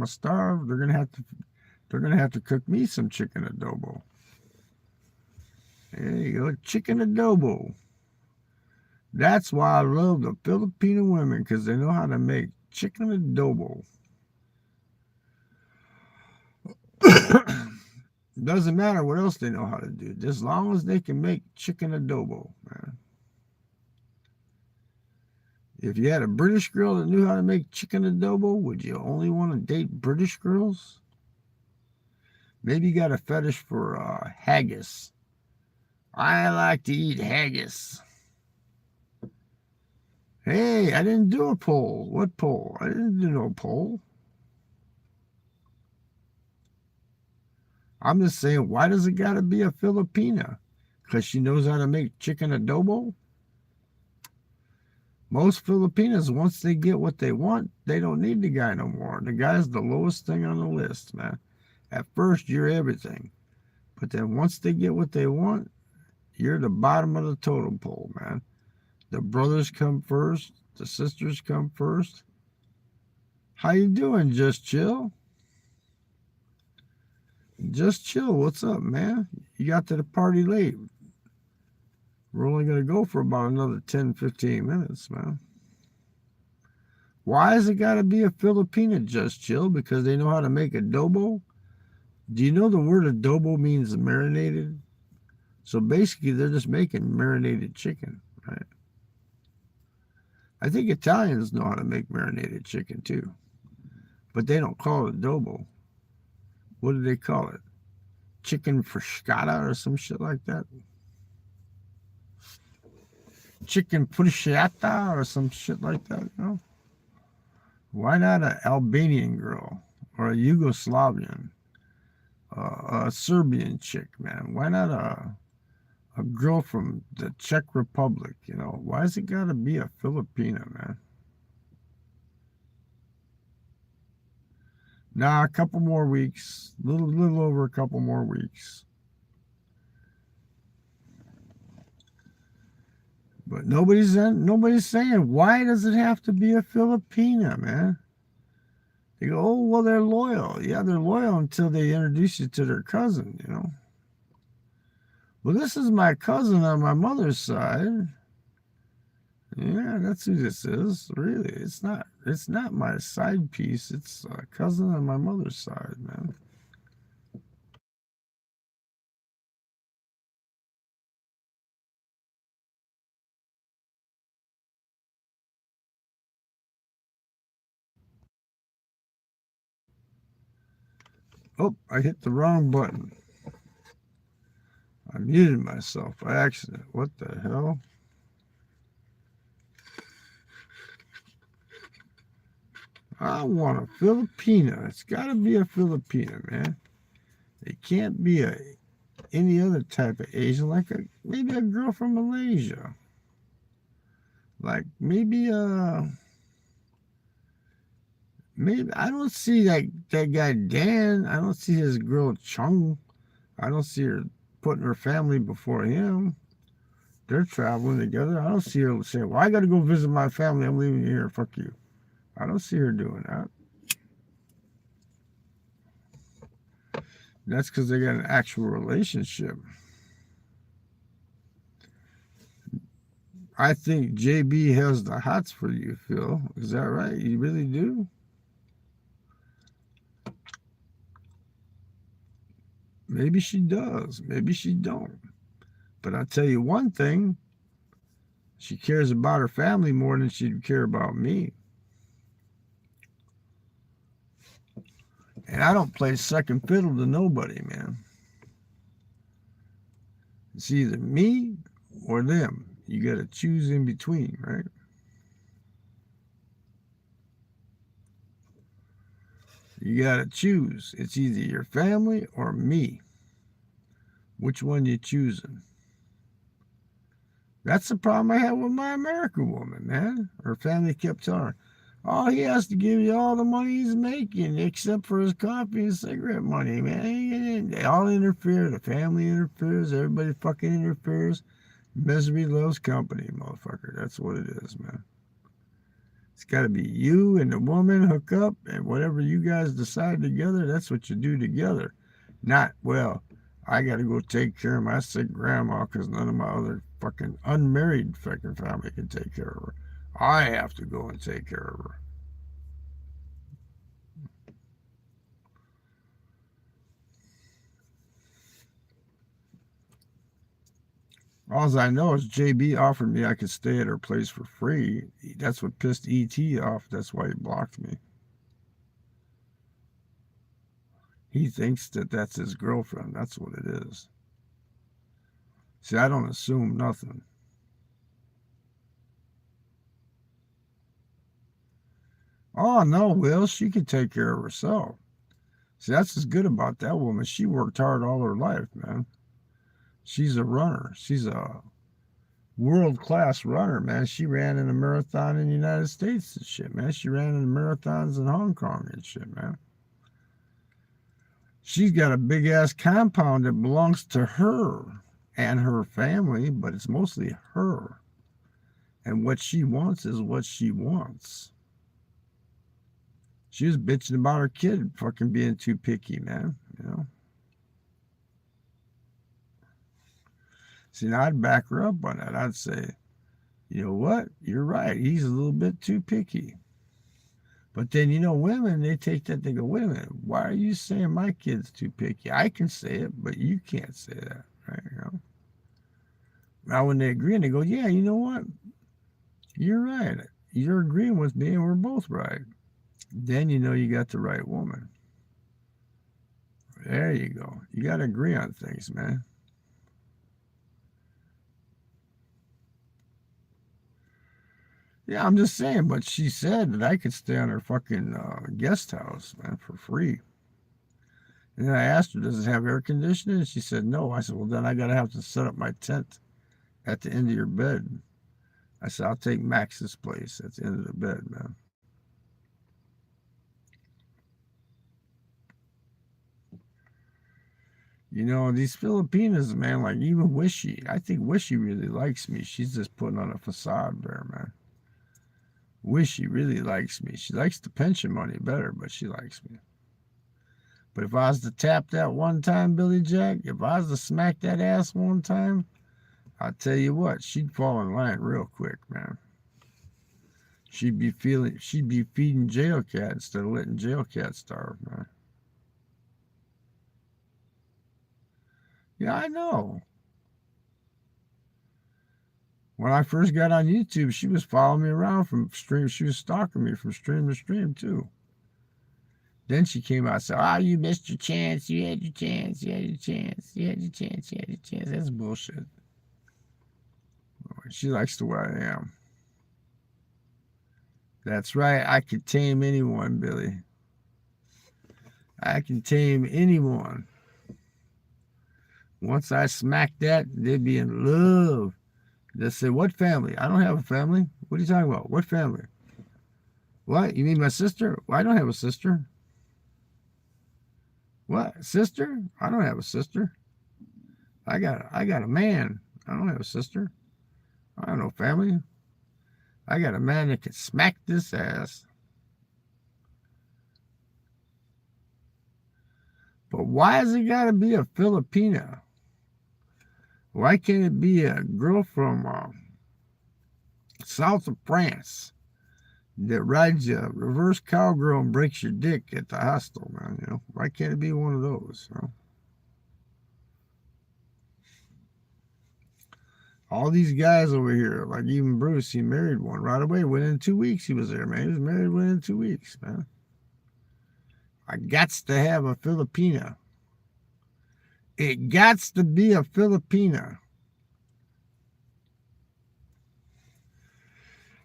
starve. They're gonna have to cook me some chicken adobo. There you go, chicken adobo. That's why I love the Filipino women, because they know how to make chicken adobo. Doesn't matter what else they know how to do, just as long as they can make chicken adobo, man. If you had a British girl that knew how to make chicken adobo, would you only want to date British girls? Maybe you got a fetish for haggis. I like to eat haggis. Hey, I didn't do a poll. What poll? I didn't do no poll. I'm just saying, why does it got to be a Filipina? Because she knows how to make chicken adobo? Most Filipinas, once they get what they want, they don't need the guy no more. The guy's the lowest thing on the list, man. At first, you're everything. But then once they get what they want, you're the bottom of the totem pole, man. The brothers come first. The sisters come first. How you doing, Just Chill? Just Chill, what's up, man? You got to the party late. We're only going to go for about another 10, 15 minutes, man. Why has it got to be a Filipina, Just Chill? Because they know how to make adobo? Do you know the word adobo means marinated? So basically, they're just making marinated chicken, right? I think Italians know how to make marinated chicken, too. But they don't call it adobo. What do they call it? Chicken friscata or some shit like that? Chicken friscata or some shit like that, you know? Why not an Albanian girl or a Yugoslavian, a Serbian chick, man? Why not a girl from the Czech Republic, you know? Why has it got to be a Filipina, man? Nah, a couple more weeks, little over a couple more weeks. But nobody's saying, why does it have to be a Filipina, man? They go, oh, well, they're loyal. Yeah, they're loyal until they introduce you to their cousin, you know? Well, this is my cousin on my mother's side. Yeah, that's who this is. Really, it's not my side piece. It's a cousin on my mother's side, man. Oh, I hit the wrong button. I muted myself by accident. What the hell? I want a Filipina. It's got to be a Filipina, man. It can't be any other type of Asian, like maybe a girl from Malaysia. Like maybe I don't see that guy Dan. I don't see his girl Chung. I don't see her putting her family before him. They're traveling together. I don't see her saying, well, I got to go visit my family. I'm leaving you here. Fuck you. I don't see her doing that. That's because they got an actual relationship. I think JB has the hots for you, Phil. Is that right? You really do? Maybe she does. Maybe she don't. But I'll tell you one thing. She cares about her family more than she'd care about me. And I don't play second fiddle to nobody, man. It's either me or them. You got to choose in between, right? You got to choose. It's either your family or me. Which one you choosing? That's the problem I had with my American woman, man. Her family kept telling her, oh, he has to give you all the money he's making except for his coffee and cigarette money, man. They all interfere. The family interferes. Everybody fucking interferes. Misery loves company, motherfucker. That's what it is, man. It's got to be you and the woman hook up, and whatever you guys decide together, that's what you do together. Not, well, I got to go take care of my sick grandma because none of my other fucking unmarried fucking family can take care of her. I have to go and take care of her. All I know is JB offered me I could stay at her place for free. That's what pissed ET off. That's why he blocked me. He thinks that that's his girlfriend. That's what it is. See, I don't assume nothing. Oh, no, Will, she can take care of herself. See, that's what's good about that woman. She worked hard all her life, man. She's a runner. She's a world-class runner, man. She ran in a marathon in the United States and shit, man. She ran in marathons in Hong Kong and shit, man. She's got a big-ass compound that belongs to her and her family, but it's mostly her. And what she wants is what she wants. She was bitching about her kid fucking being too picky, man. You know. See, now I'd back her up on that. I'd say, you know what? You're right. He's a little bit too picky. But then, you know, women, they take that, they go, wait a minute, why are you saying my kid's too picky? I can say it, but you can't say that, right? You know? Now, when they agree and they go, yeah, you know what? You're right. You're agreeing with me and we're both right. Then you know you got the right woman. There you go. You got to agree on things, man. Yeah, I'm just saying, but she said that I could stay on her fucking guest house, man, for free. And then I asked her, does it have air conditioning? And she said, no. I said, well, then I got to have to set up my tent at the end of your bed. I said, I'll take Max's place at the end of the bed, man. You know, these Filipinas, man, like even Wishy, I think Wishy really likes me. She's just putting on a facade there, man. Wishy really likes me. She likes the pension money better, but she likes me. But if I was to tap that one time, Billy Jack, if I was to smack that ass one time, I'll tell you what, she'd fall in line real quick, man. She'd be feeding jail cat instead of letting jail cat starve, man. Yeah, I know. When I first got on YouTube, she was following me around from stream. She was stalking me from stream to stream, too. Then she came out and said, oh, you missed your chance. You had your chance. You had your chance. You had your chance. You had your chance. That's bullshit. She likes the way I am. That's right. I can tame anyone, Billy. I can tame anyone. Once I smack that, they'd be in love. They'll say, what family? I don't have a family. What are you talking about? What family? What? You mean my sister? Well, I don't have a sister. What? Sister? I don't have a sister. I got a man. I don't have a sister. I have no family. I got a man that can smack this ass. But why has it got to be a Filipina? Why can't it be a girl from south of France that rides you reverse cowgirl and breaks your dick at the hostel, man? You know, why can't it be one of those? You know? All these guys over here, like even Bruce, he married one right away. Within 2 weeks, he was there, man. He was married within 2 weeks, man. I gots to have a Filipina. It gots to be a Filipina.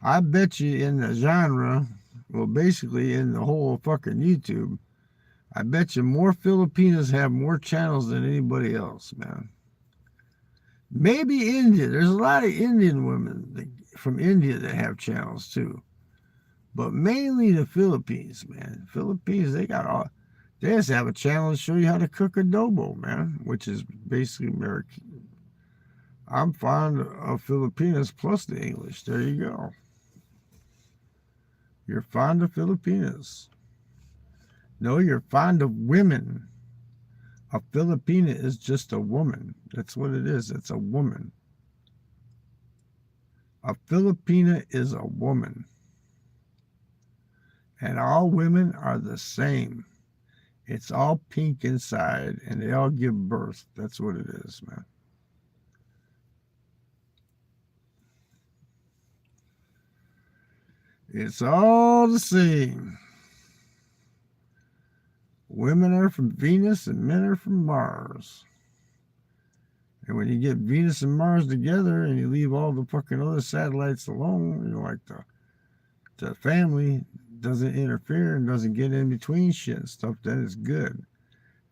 I bet you in the genre, well, basically in the whole fucking YouTube, I bet you more Filipinas have more channels than anybody else, man. Maybe India. There's a lot of Indian women from India that have channels too. But mainly the Philippines, man. Philippines, they just have a channel to show you how to cook adobo, man, which is basically American. I'm fond of Filipinas plus the English. There you go. You're fond of Filipinas. No, you're fond of women. A Filipina is just a woman. That's what it is. It's a woman. A Filipina is a woman. And all women are the same. It's all pink inside, and they all give birth. That's what it is, man. It's all the same. Women are from Venus and men are from Mars. And when you get Venus and Mars together and you leave all the fucking other satellites alone, you know, like the family doesn't interfere and doesn't get in between shit and stuff, then it's good.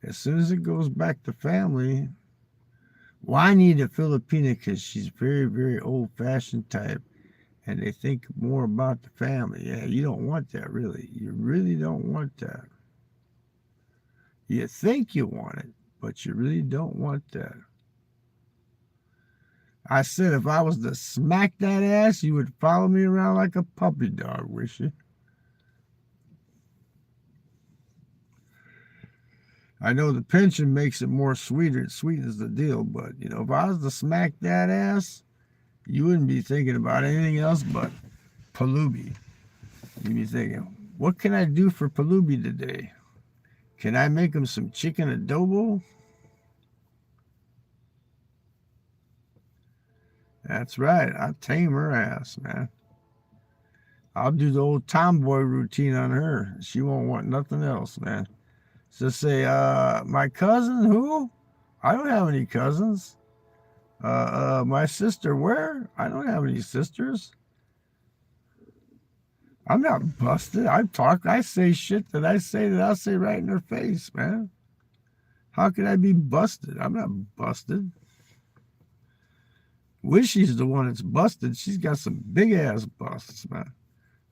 As soon as it goes back to family, well, I need a Filipina because she's very, very old-fashioned type, and they think more about the family. Yeah, you don't want that, really. You really don't want that. You think you want it, but you really don't want that. I said if I was to smack that ass, you would follow me around like a puppy dog, wish you? I know the pension makes it more sweeter. It sweetens the deal, but, you know, if I was to smack that ass, you wouldn't be thinking about anything else but Palubi. You'd be thinking, what can I do for Palubi today? Can I make him some chicken adobo? That's right. I'll tame her ass, man. I'll do the old tomboy routine on her. She won't want nothing else, man. Just say, my cousin, who? I don't have any cousins. My sister, where? I don't have any sisters. I'm not busted. I say shit that I'll say right in her face, man. How could I be busted? I'm not busted. Wishy's the one that's busted. She's got some big ass busts, man.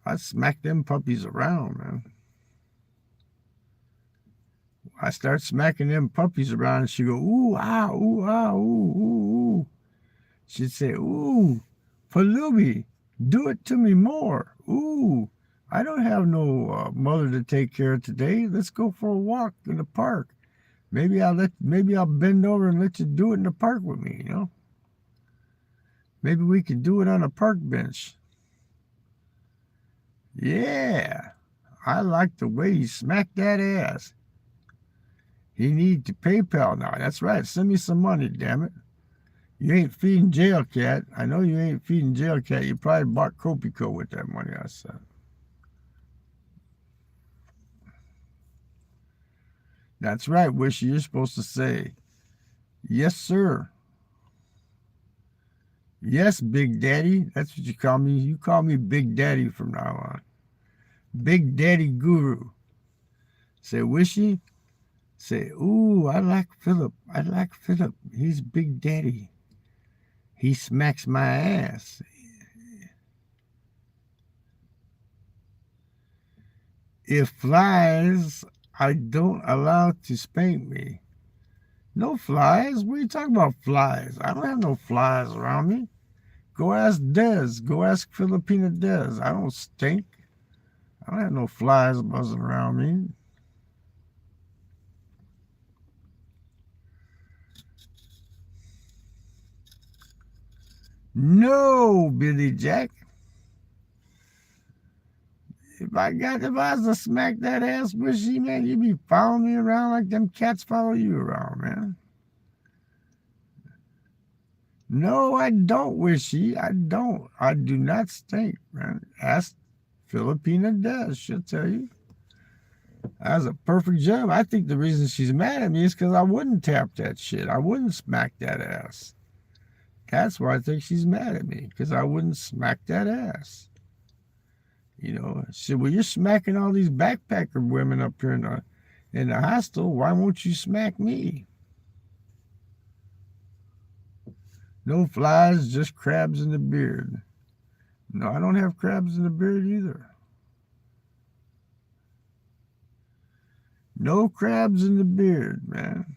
I smack them puppies around, man. I start smacking them puppies around and she go, ooh, ah, ooh, ah, ooh, ooh, ooh. She'd say, ooh, Palubi, do it to me more. Ooh, I don't have no mother to take care of today. Let's go for a walk in the park. Maybe I'll bend over and let you do it in the park with me, you know? Maybe we could do it on a park bench. Yeah, I like the way you smack that ass. He need to PayPal now. That's right. Send me some money, damn it. You ain't feeding jail cat. I know you ain't feeding jail cat. You probably bought Copico with that money, I said. That's right, Wishy. You're supposed to say, yes, sir. Yes, Big Daddy. That's what you call me. You call me Big Daddy from now on. Big Daddy Guru. Say, Wishy. Say, ooh, I like Philip. I like Philip. He's Big Daddy. He smacks my ass. If flies, I don't allow to spank me. No flies? What are you talking about, flies? I don't have no flies around me. Go ask Dez. Go ask Filipina Dez. I don't stink. I don't have no flies buzzing around me. No, Billy Jack. If I was to smack that ass, Wishy, man, you'd be following me around like them cats follow you around, man. No, I don't, Wishy. I don't. I do not stink, man. Ask Filipina Dez. She'll tell you. That's a perfect job. I think the reason she's mad at me is because I wouldn't tap that shit. I wouldn't smack that ass. That's why I think she's mad at me, because I wouldn't smack that ass. You know, she said, well, you're smacking all these backpacker women up here in the hostel. Why won't you smack me? No flies, just crabs in the beard. No, I don't have crabs in the beard either. No crabs in the beard, man.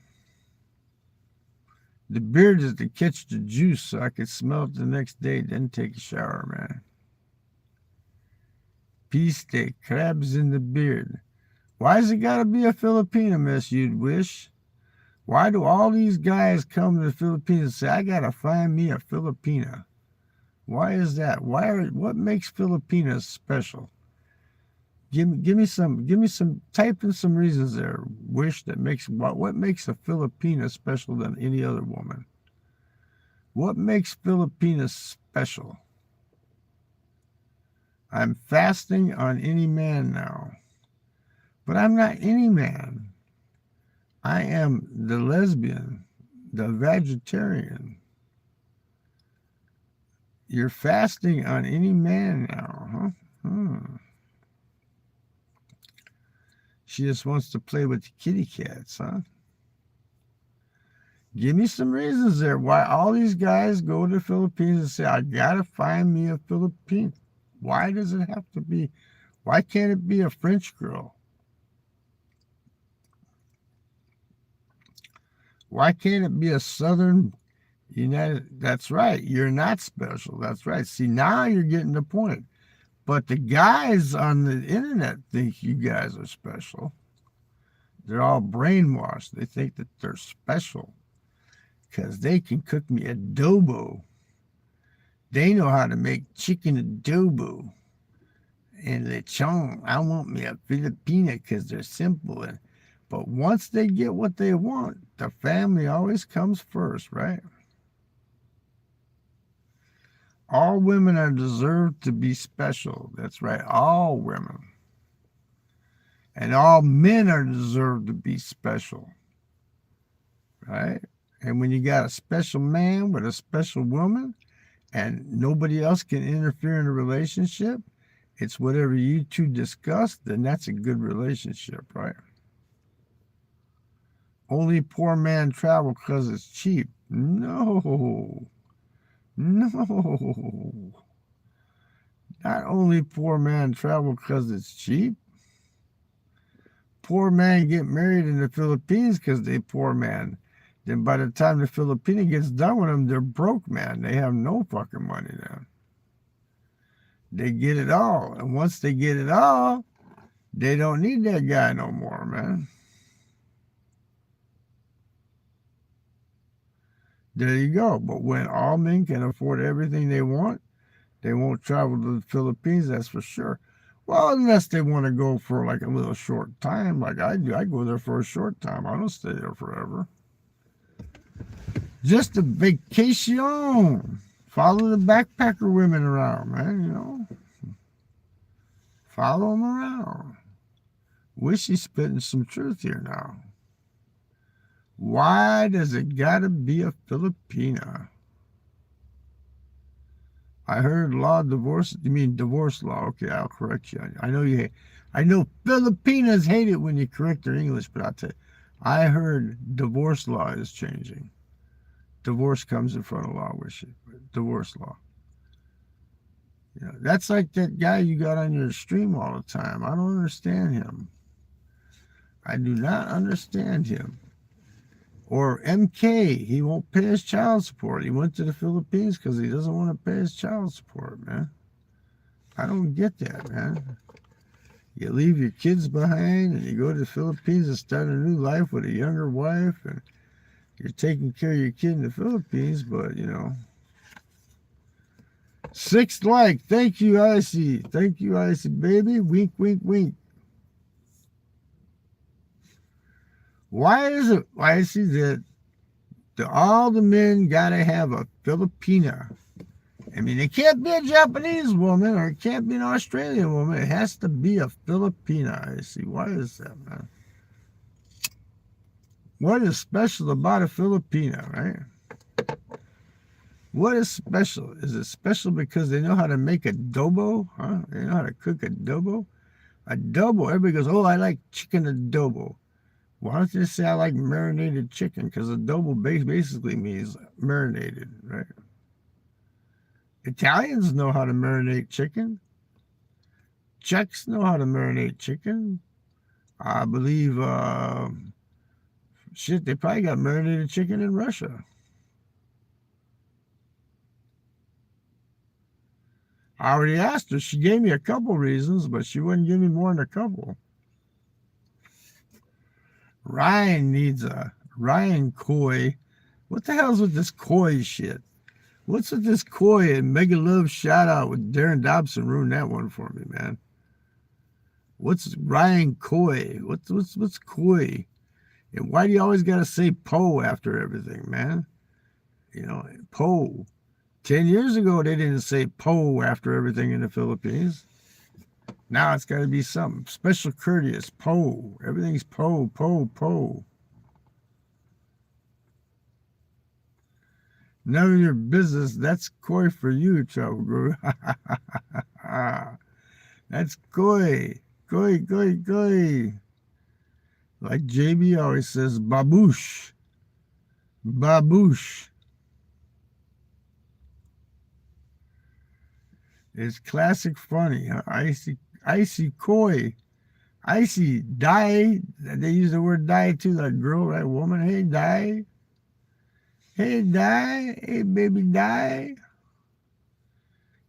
The beard is to catch the juice so I can smell it the next day, then take a shower, man. Piste, crabs in the beard. Why's it gotta be a Filipina, miss, you'd wish? Why do all these guys come to the Philippines and say, I gotta find me a Filipina? Why is that? What makes Filipinas special? Give me some, type in some reasons there, wish, that makes, what makes a Filipina special than any other woman? What makes Filipinas special? I'm fasting on any man now. But I'm not any man. I am the lesbian, the vegetarian. You're fasting on any man now, huh? She just wants to play with the kitty cats, huh? Give me some reasons there why all these guys go to the Philippines and say, I gotta find me a Filipino. Why does it have to be? Why can't it be a French girl? Why can't it be a Southern United? That's right. You're not special. That's right. See, now you're getting the point. But the guys on the internet think you guys are special. They're all brainwashed. They think that they're special because they can cook me adobo. They know how to make chicken adobo and lechon. I want me a Filipina because they're simple. But once they get what they want, the family always comes first, right? All women are deserved to be special. That's right, all women. And all men are deserved to be special, right? And when you got a special man with a special woman and nobody else can interfere in a relationship, it's whatever you two discuss, then that's a good relationship, right? Only poor man travel because it's cheap. No. Not only poor man travel because it's cheap. Poor man get married in the Philippines because they poor man. Then by the time the Filipino gets done with them, they're broke, man. They have no fucking money then. They get it all. And once they get it all, they don't need that guy no more, man. There you go. But when all men can afford everything they want, they won't travel to the Philippines, that's for sure. Well, unless they want to go for like a little short time, like I do. I go there for a short time. I don't stay there forever. Just a vacation. Follow the backpacker women around, man, you know. Follow them around. Wish he's spitting some truth here now. Why does it gotta be a Filipina? I heard law divorce. You mean divorce law? Okay, I'll correct you. I know Filipinas hate it when you correct their English, but I'll tell you, I heard divorce law is changing. Divorce comes in front of law, divorce law. You know, that's like that guy you got on your stream all the time. I don't understand him. I do not understand him. Or MK, he won't pay his child support. He went to the Philippines because he doesn't want to pay his child support, man. I don't get that, man. You leave your kids behind and you go to the Philippines and start a new life with a younger wife, and you're taking care of your kid in the Philippines, but, you know. Sixth like. Thank you, Icy. Thank you, Icy, baby. Wink, wink, wink. Why is it, Icy, that all the men got to have a Filipina? I mean, it can't be a Japanese woman or it can't be an Australian woman. It has to be a Filipina, Icy. Why is that, man? What is special about a Filipina, right? What is special? Is it special because they know how to make adobo? Huh? They know how to cook adobo? Adobo, everybody goes, oh, I like chicken adobo. Why don't you say I like marinated chicken? Because adobo basically means marinated, right? Italians know how to marinate chicken. Czechs know how to marinate chicken. I believe, they probably got marinated chicken in Russia. I already asked her. She gave me a couple reasons, but she wouldn't give me more than a couple. Ryan Coy. What the hell's with this Coy shit? What's with this Coy and Mega Love shout out with Darren Dobson? Ruined that one for me, man. What's Ryan Coy? What's Coy? And why do you always gotta say Poe after everything, man? You know, Poe. 10 years ago, they didn't say Poe after everything in the Philippines. Now it's got to be something special, courteous. Poe. Everything's Poe, Poe, Poe. None of your business. That's Coy for you, Travel Guru. That's Coy. Coy, Coy, Coy. Like JB always says, baboosh. Baboosh. It's classic funny. Huh? Icy Coy. Icy die. They use the word die too, like girl, right? Woman. Hey, die. Hey, die. Hey, baby, die.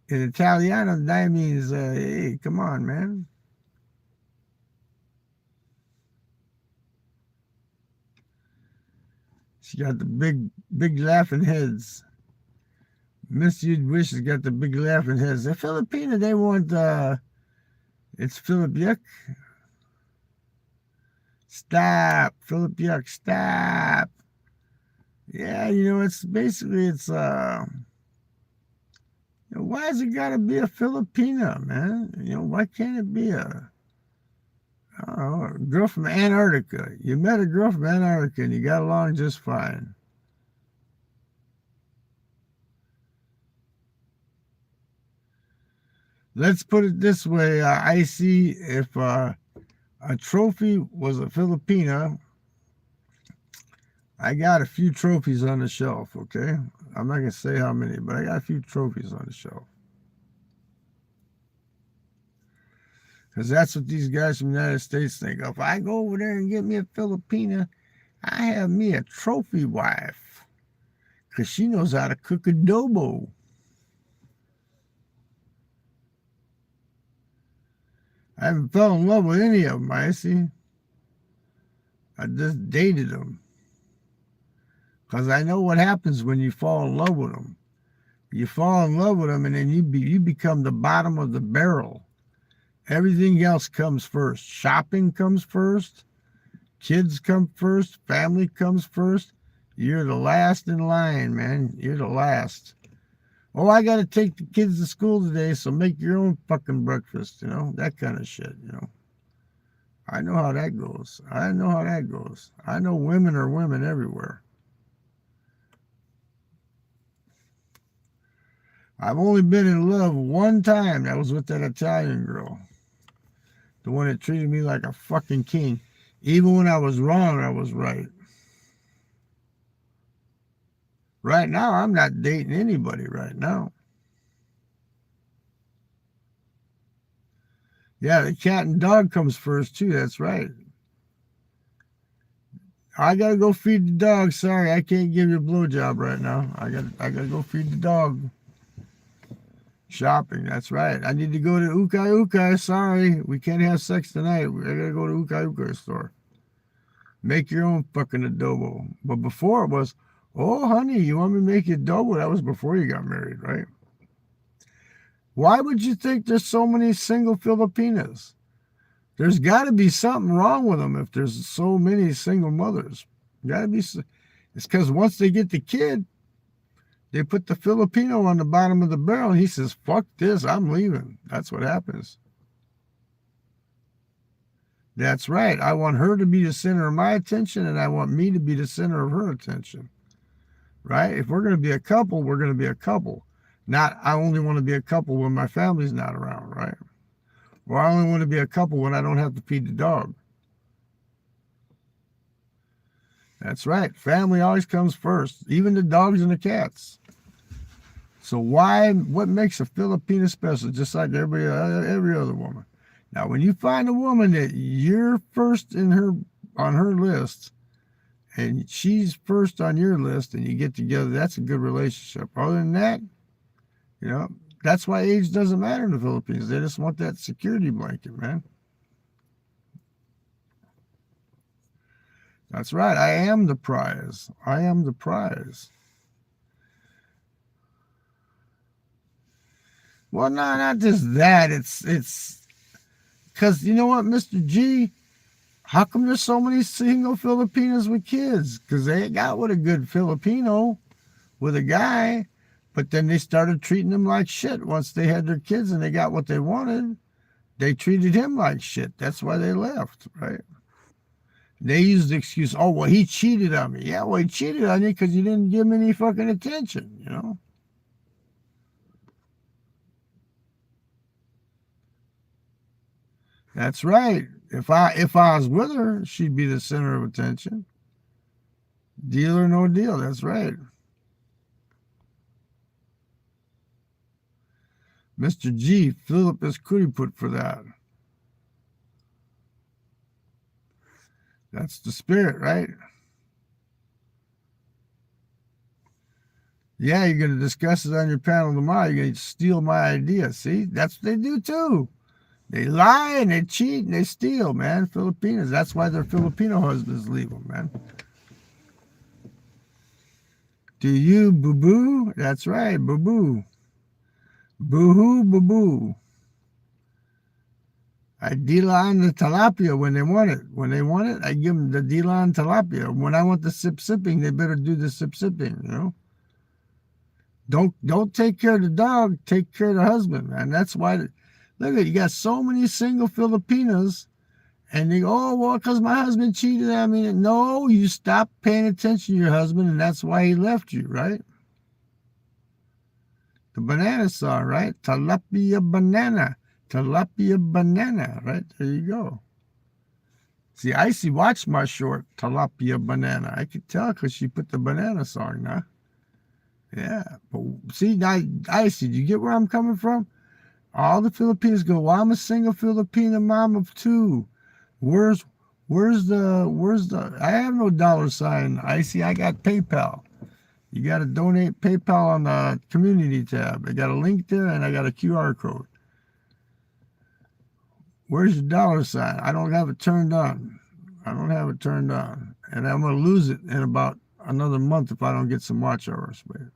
In Italiano, die means, hey, come on, man. She got the big laughing heads. Miss You'd Wish has got the big laughing heads. The Filipina, they want, it's Philip Yuck. Stop. Philip Yuck, stop. Yeah, you know, it's basically, why has it got to be a Filipina, man? You know, why can't it be a girl from Antarctica? You met a girl from Antarctica and you got along just fine. Let's put it this way. I see if a trophy was a Filipina, I got a few trophies on the shelf, okay? I'm not going to say how many, but I got a few trophies on the shelf. Because that's what these guys from the United States think. If I go over there and get me a Filipina, I have me a trophy wife. Because she knows how to cook adobo. I haven't fell in love with any of them, I see. I just dated them. Because I know what happens when you fall in love with them. You fall in love with them and then you become the bottom of the barrel. Everything else comes first. Shopping comes first. Kids come first. Family comes first. You're the last in line, man. You're the last. Oh, I got to take the kids to school today, so make your own fucking breakfast, you know, that kind of shit, you know. I know how that goes. I know how that goes. I know women are women everywhere. I've only been in love one time. That was with that Italian girl. The one that treated me like a fucking king. Even when I was wrong, I was right. Right now, I'm not dating anybody right now. Yeah, the cat and dog comes first, too. That's right. I got to go feed the dog. Sorry, I can't give you a blowjob right now. I got to go feed the dog. Shopping, that's right. I need to go to Ukay Ukay. Sorry, we can't have sex tonight. I got to go to Ukay Ukay store. Make your own fucking adobo. But before it was, oh, honey, you want me to make you adobo? That was before you got married, right? Why would you think there's so many single Filipinas? There's got to be something wrong with them if there's so many single mothers. Got to be. It's because once they get the kid, they put the Filipino on the bottom of the barrel, and he says, fuck this, I'm leaving. That's what happens. That's right. I want her to be the center of my attention, and I want me to be the center of her attention. Right? If we're going to be a couple, we're going to be a couple. Not, I only want to be a couple when my family's not around, right? Or I only want to be a couple when I don't have to feed the dog. That's right. Family always comes first, even the dogs and the cats. So what makes a Filipina special, just like every other woman? Now, when you find a woman that you're first on her list, and she's first on your list, and you get together, that's a good relationship. Other than that, you know, That's why age doesn't matter in the Philippines. They just want that security blanket, man. That's right. I am the prize. I am the prize. Well, no, not just that. It's because you know what, Mr. G? How come there's so many single Filipinos with kids? Because they got with a good Filipino, with a guy, but then they started treating them like shit once they had their kids and they got what they wanted. They treated him like shit. That's why they left, right? They used the excuse, oh, well, he cheated on me. Yeah, well, he cheated on you because you didn't give him any fucking attention, you know? That's right. If I was with her, she'd be the center of attention. Deal or no deal. That's right. Mr. G, Philip is put for that. That's the spirit, right? Yeah, you're going to discuss it on your panel tomorrow. You're going to steal my idea. See, that's what they do too. They lie and they cheat and they steal, man. Filipinos. That's why their Filipino husbands leave them, man. Do you boo boo? That's right, boo boo. Boo hoo, boo boo. I deal on the tilapia when they want it. When they want it, I give them the deal on tilapia. When I want the sipping, they better do the sipping, you know? Don't take care of the dog, take care of the husband, man. That's why, look at you got so many single Filipinos, and they go, oh, well, because my husband cheated on me. No, you stopped paying attention to your husband, and that's why he left you, right? The banana song, right? Tilapia banana. Tilapia banana, right? There you go. See, Icy watched my short, Tilapia banana. I could tell because she put the banana song now. Yeah, but see, now, Icy, do you get where I'm coming from? All the Filipinos go, well, I'm a single Filipina mom of two. Where's the, I have no $sign, Icy, I got PayPal. You got to donate PayPal on the community tab. I got a link there and I got a QR code. Where's your $sign? I don't have it turned on. I don't have it turned on. And I'm going to lose it in about another month if I don't get some watch hours, man.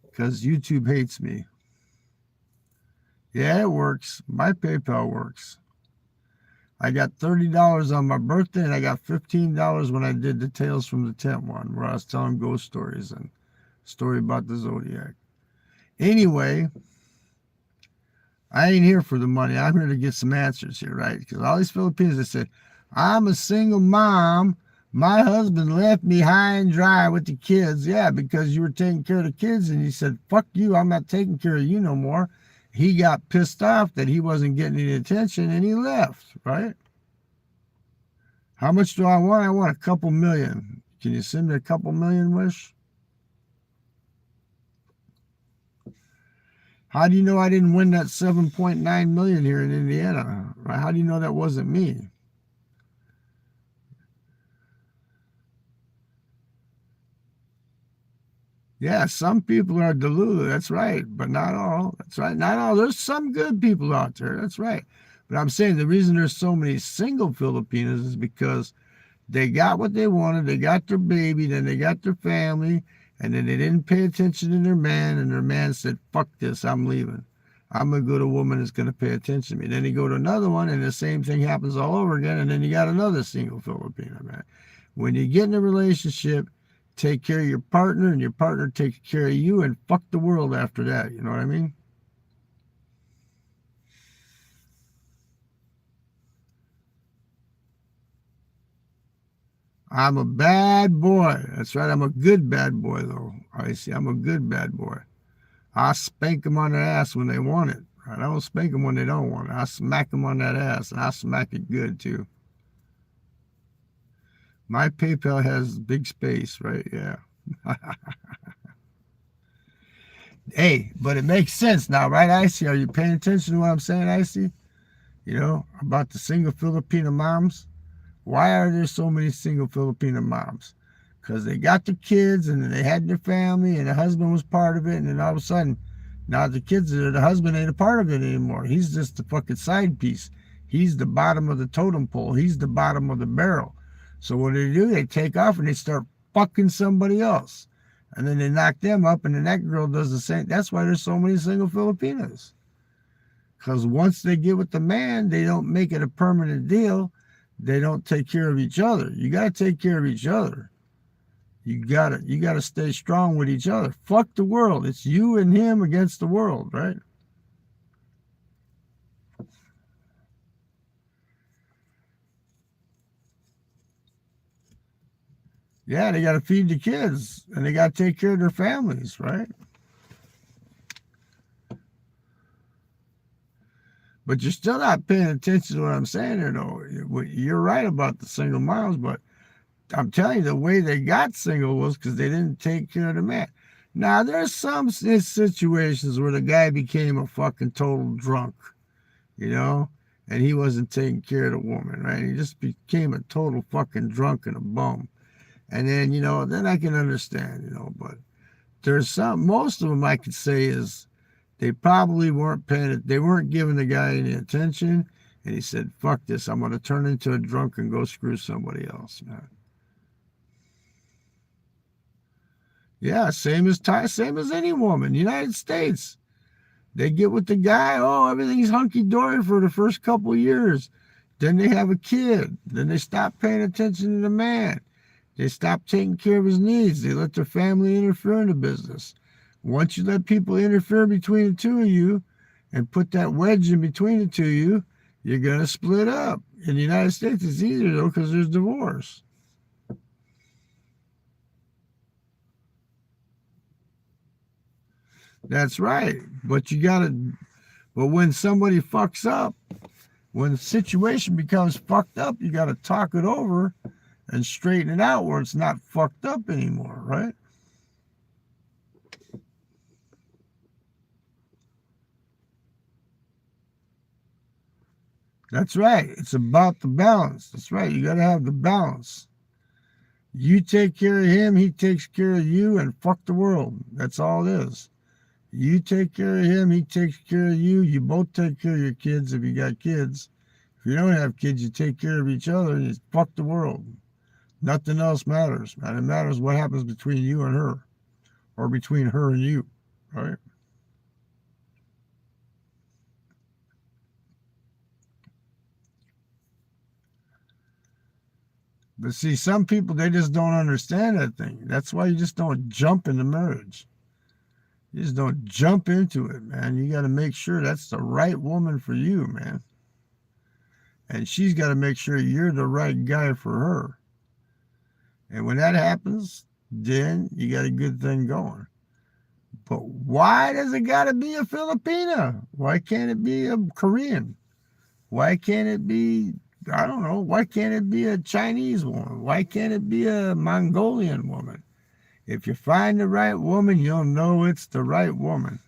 Because YouTube hates me. Yeah, it works. My PayPal works. I got $30 on my birthday, and I got $15 when I did the Tales from the Tent one, where I was telling ghost stories and story about the Zodiac. Anyway, I ain't here for the money. I'm here to get some answers here, right? Because all these Filipinos, they say, I'm a single mom. My husband left me high and dry with the kids. Yeah, because you were taking care of the kids, and he said, fuck you, I'm not taking care of you no more. He got pissed off that he wasn't getting any attention, and he left, right? How much do I want? I want a couple million. Can you send me a couple million, Wish? How do you know I didn't win that 7.9 million here in Indiana? How do you know that wasn't me? Yeah, some people are deluded. That's right, but not all. That's right, not all. There's some good people out there. That's right. But I'm saying the reason there's so many single Filipinos is because they got what they wanted. They got their baby, then they got their family, and then they didn't pay attention to their man, and their man said, fuck this, I'm leaving. I'm going to go to a woman that's going to pay attention to me. Then you go to another one, and the same thing happens all over again, and then you got another single Filipino, man. When you get in a relationship, take care of your partner, and your partner takes care of you, and fuck the world after that. You know what I mean? I'm a bad boy. That's right. I'm a good bad boy, though. I see. I'm a good bad boy. I spank them on their ass when they want it. Right? I don't spank them when they don't want it. I smack them on that ass, and I smack it good, too. My PayPal has big space, right? Yeah. Hey, but it makes sense now, right, Icy? Are you paying attention to what I'm saying, Icy? You know, about the single Filipino moms? Why are there so many single Filipino moms? Because they got their kids and they had their family and the husband was part of it, and then all of a sudden Now the kids, the husband ain't a part of it anymore. He's just the fucking side piece. He's the bottom of the totem pole. He's the bottom of the barrel. So what do? They take off and they start fucking somebody else. And then they knock them up, and then that girl does the same. That's why there's so many single Filipinas. Because once they get with the man, they don't make it a permanent deal. They don't take care of each other. You got to take care of each other. You gotta stay strong with each other. Fuck the world. It's you and him against the world, right? Yeah, they gotta feed the kids and they gotta take care of their families, right? But you're still not paying attention to what I'm saying here, though. You're right about the single moms, but I'm telling you, the way they got single was because they didn't take care of the man. Now, there's some situations where the guy became a fucking total drunk, you know, and he wasn't taking care of the woman, right? He just became a total fucking drunk and a bum. And then, you know, then I can understand, you know, but there's most of them I could say is they probably weren't paying it. They weren't giving the guy any attention. And he said, fuck this. I'm going to turn into a drunk and go screw somebody else, man. Yeah, same as any woman. United States. They get with the guy, oh, everything's hunky-dory for the first couple of years. Then they have a kid. Then they stop paying attention to the man. They stop taking care of his needs. They let their family interfere in the business. Once you let people interfere between the two of you and put that wedge in between the two of you, you're going to split up. In the United States, it's easier, though, because there's divorce. That's right. But when somebody fucks up, when the situation becomes fucked up, you got to talk it over and straighten it out where it's not fucked up anymore, right? That's right. It's about the balance. That's right. You got to have the balance. You take care of him, he takes care of you, and fuck the world. That's all it is. You take care of him, he takes care of you. You both take care of your kids if you got kids. If you don't have kids, you take care of each other, and you fuck the world. Nothing else matters, man. It matters what happens between you and her, or between her and you, right? But see, some people, they just don't understand that thing. That's why you just don't jump into marriage. You just don't jump into it, man. You got to make sure that's the right woman for you, man. And she's got to make sure you're the right guy for her. And when that happens, then you got a good thing going. But why does it got to be a Filipina? Why can't it be a Korean? Why can't it be, I don't know, why can't it be a Chinese woman? Why can't it be a Mongolian woman? If you find the right woman, you'll know it's the right woman.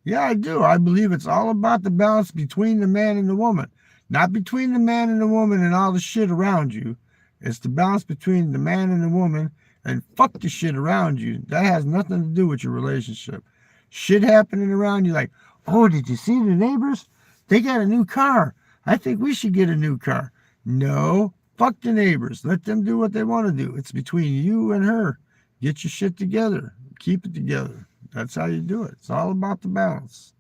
Yeah, I do. I believe it's all about the balance between the man and the woman. Not between the man and the woman and all the shit around you. It's the balance between the man and the woman, and fuck the shit around you. That has nothing to do with your relationship. Shit happening around you like, oh, did you see the neighbors? They got a new car. I think we should get a new car. No, fuck the neighbors. Let them do what they want to do. It's between you and her. Get your shit together. Keep it together. That's how you do it. It's all about the balance.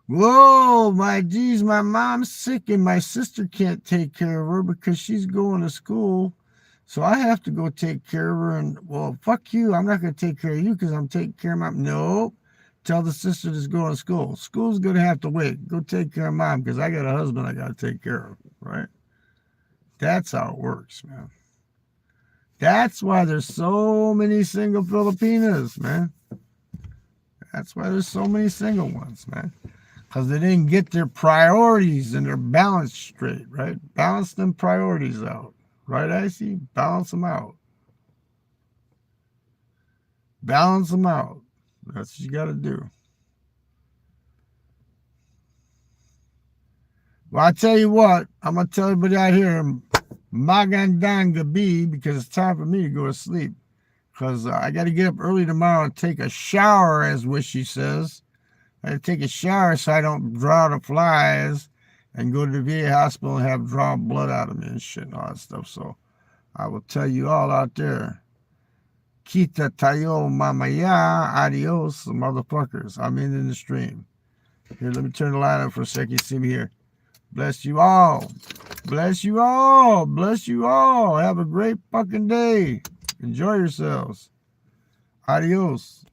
Whoa, my geez, my mom's sick and my sister can't take care of her because she's going to school. So I have to go take care of her. And, well, fuck you. I'm not going to take care of you because I'm taking care of mom. No, tell the sister that's going to school. School's going to have to wait. Go take care of mom because I got a husband I got to take care of, right? That's how it works, man. That's why there's so many single Filipinas, man. That's why there's so many single ones, man. Because they didn't get their priorities and their balance straight, right? Balance them priorities out. Right, Icy? Balance them out. Balance them out. That's what you got to do. Well, I tell you what, I'm going to tell everybody out here, Magandang Gabi, because it's time for me to go to sleep. because I got to get up early tomorrow and take a shower, as Wishy says. I got to take a shower so I don't draw the flies and go to the VA hospital and have draw blood out of me and shit and all that stuff. So I will tell you all out there, Kita tayo mamaya, adios, motherfuckers. I'm in the stream. Here, let me turn the light on for a second. You see me here. Bless you all. Bless you all. Bless you all. Have a great fucking day. Enjoy yourselves. Adios.